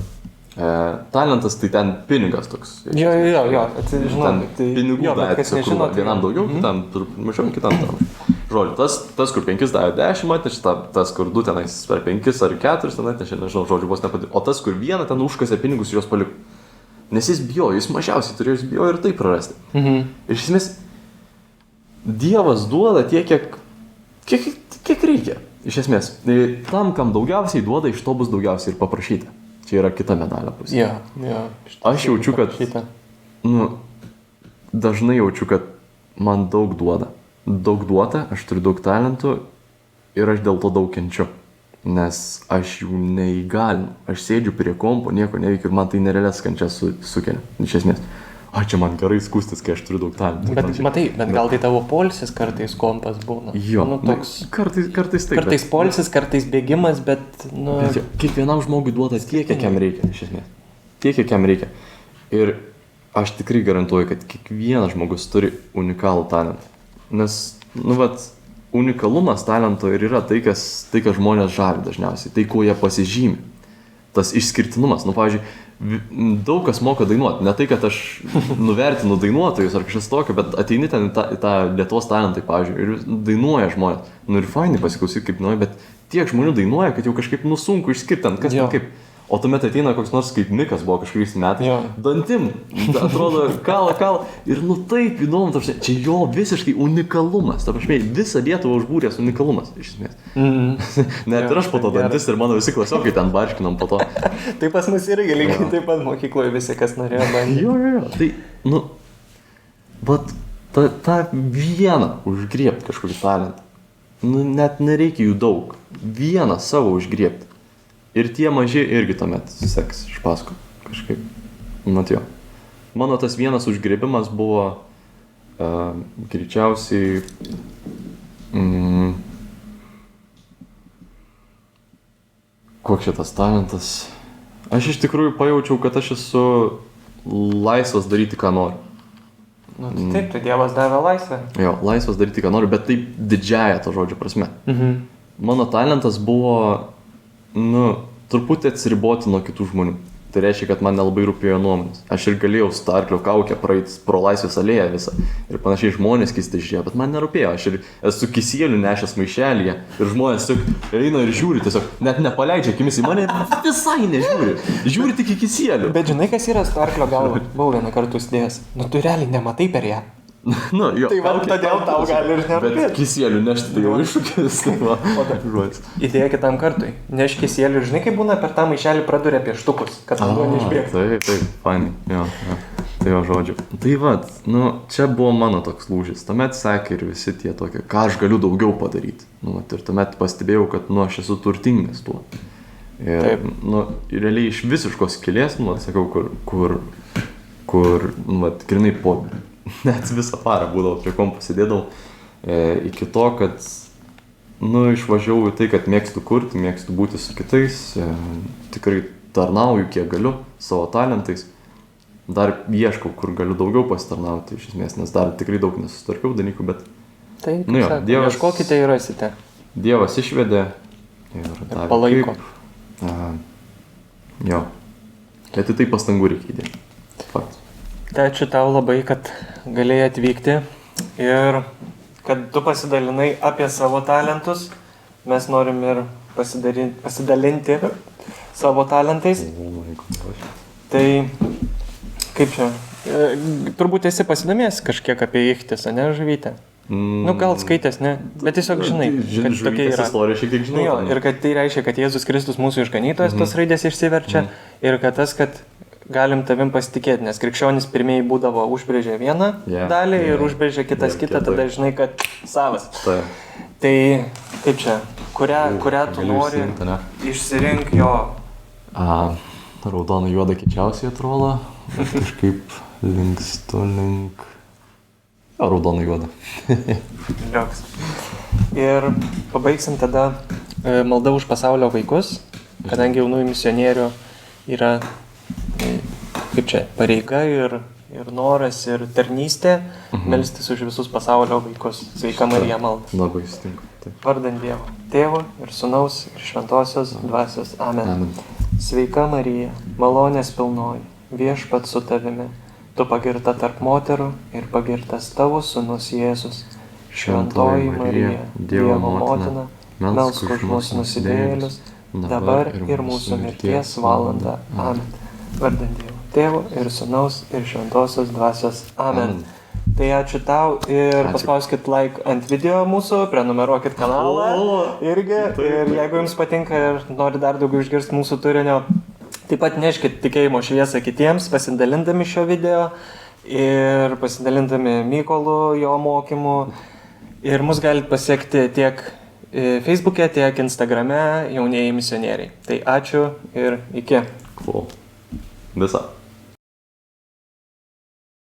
Talentas tai ten pinigas toks. Jo, žinau. Ten pinigų davė, vienam daugiau, kitam mažiau, kitam tam. Žodžiu, tas kur 5 davė 10 atnešė, tas kur 2 tenais per 5 ar 4 ten atnešė, nežinau, žodžiu, vos nepadėjo. O tas kur 1 ten užkasė pinigus ir juos paliko. Nes jis bijojo, jis mažiausiai turėjo, jis bijojo ir tai prarasti. Ir iš esmės, Dievas duoda tiek, kiek reikia. Iš esmės, tam, kam daugiausiai duoda, iš to bus daugiausiai ir paprašyta. Čia yra kita medalio pusė. Aš jaučiu, kad, dažnai jaučiu, kad man daug duoda. Daug duota, aš turiu daug talentų ir aš dėl to daug kenčiu. Nes aš jų neįgalinu. Aš sėdžiu prie kompo, nieko neveikiu ir man tai nerealias kančias sukelia. Iš esmės. Čia man gerai skūstis, kai aš turiu daug talentų. Bet gal tai tavo poilsis kartais kompas būna. Jo, kartais taip. Kartais poilsis, kartais bėgimas, bet, Bet kiekvienam žmogui duoda tiek, kiek jam reikia, iš esmės. Tiek, kiek jam reikia. Ir aš tikrai garantuoju, kad kiekvienas žmogus turi unikalų talentą. Nes, unikalumas talento ir yra tai, kas žmonės žavi dažniausiai. Tai, kuo jie pasižymi. Tas išskirtinumas. Pavyzdžiui, daug kas moka dainuoti. Ne tai, kad aš nuvertinu dainuotojus ar kažkas tokio, bet ateini ten į tą Lietuvos talentai, pavyzdžiui, ir dainuoja žmonės. Ir fainai pasiklausyti, kaip dainuoja, bet tiek žmonių dainuoja, kad jau kažkaip sunku išskirti ten, kas ten kaip. O tuomet ateina koks nors kaip Mikas buvo kažkuriais metais. Dantim, atrodo, kala. Ir taip įdomu, čia jo visiškai unikalumas. Ta prasme, visą Lietuvą užbūręs unikalumas, iš esmės. Net ir aš po to dantis ir mano visi klasiokai ten barškinom po to. Tai pas mus irgi lygiai taip pat mokykloje visi, kas norėjo bandyti. Jo. Tai, tą vieną užgriebti kažkokį talentą. Net nereikia jų daug. Vieną savo užgriebti. Ir tie maži irgi tuomet seks iš paskui kažkaip. Mano tas vienas užgriebimas buvo greičiausiai koks šitas talentas. Aš iš tikrųjų pajaučiau, kad aš esu laisvas daryti, ką noriu. Taip, tai Dievas davė laisvę. Jo, laisvas daryti, ką noriu, bet taip didžiąją to žodžio prasme. Mano talentas buvo, truputį atsiriboti nuo kitų žmonių. tai reiškia, kad man nelabai rūpėjo nuomonės. Aš ir galėjau su ta arklio kaukė praeiti pro Laisvės alėją visą. Ir panašiai žmonės keistai žiūrėjo, bet man nerūpėjo. Aš ir esu kisielių nešęs maišelyje. Ir žmonės tik eina ir žiūri, tiesiog net nepaleidžia akimis į mane ir visai nežiūri. Žiūri tik į kisielių. Bet žinai, kas yra su arklio galva? Buvau vieną kartą užsidėjęs. Nu, tu realiai nematai per ją. Nu, jo, Tai va, todėl tau gali ir nerūpėti. Bet kisielių nešti tai jau iššūkis. Tai va, žodis. Idėja kitam kartui. Nešk kisielių, žinai, kaip būna per tą maišelį praduria pieštukus, kad vanduo neišbėgtų. Taip, fainai, jo. Tai jo žodžiu. Tai va, nu, čia buvo mano toks lūžis. Tuomet sekė ir visi tie tokie, ką aš galiu daugiau padaryti. Nu, ir tuomet pastebėjau, kad, nu, aš esu turtingas tuo. Ir, Taip. Nu, realiai iš visiškos skylės, nu, sakau, kur, nu, grinai po... Net visą parą būdavo prie kompo sėdėdavau, iki to, kad, nu, išvažiavau į tai, kad mėgstu kurti, mėgstu būti su kitais, tikrai tarnauju, kiek galiu, savo talentais, dar ieškau, kur galiu daugiau pasitarnauti, iš esmės, nes dar tikrai daug nesusitvarkiau dalykų, bet, Tai, nu jo, Dievas, ieškokite ir rasite. Dievas išvedė ir davė palaiko. Jo, bet į tai pastangų reikia įdėti, faktas. Tai ačiū tau labai, kad galėjai atvykti ir kad tu pasidalinai apie savo talentus. Mes norim ir pasidalinti savo talentais. Tai kaip čia? Turbūt esi pasidomėjęs kažkiek apie ichtis, ne, žuvytę? Nu, gal skaitęs, ne? Bet tiesiog žinai, kad tokia yra. Istorija šiek tiek žinau. Nu, jo, ir kad tai reiškia, kad Jėzus Kristus mūsų išganytojas, tos raidės išsiverčia. Ir kad tas, kad galim tavim pasitikėti, nes krikščionys pirmieji būdavo užbrėžę vieną dalį ir užbrėžė kitas kitą, tada žinai, kad savas. Tai kaip čia, kurią tu nori, išsirink jo. Raudona juoda kečiausiai atrodo, kažkaip linkstu link... Raudona juoda. Liuks. Ir pabaigsim tada malda už pasaulio vaikus, kadangi jaunųjų misionierių yra kaip čia, pareiga ir noras ir tarnystė melstis už visus pasaulio vaikus. Sveika Marija malda. Labai sutinku. Vardant Dievo, Tėvo ir Sūnaus ir Šventosios Dvasios. Amen. Sveika Marija, malonės pilnoji, viešpats su tavimi. Tu pagirta tarp moterų ir pagirtas tavo Sūnus Jėzus. Šventoji Marija, Dievo motina, melsk už mus nusidėjėlius, dabar ir mūsų mirties valanda. Amen. Vardant Dievo, Tėvo ir Sūnaus ir Šventosios Dvasios. Amen. Tai ačiū tau ir paspauskit like ant video mūsų, prenumeruokit kanalą irgi. Ir jeigu jums patinka ir nori dar daugiau išgirsti mūsų turinio, taip pat neškit tikėjimo šviesą kitiems, pasidalindami šio video ir pasidalindami Mykolu, jo mokymu. Ir mus galite pasiekti tiek Facebook'e, tiek Instagram'e jaunieji misionieriai. Tai ačiū ir iki. Cool. Visa.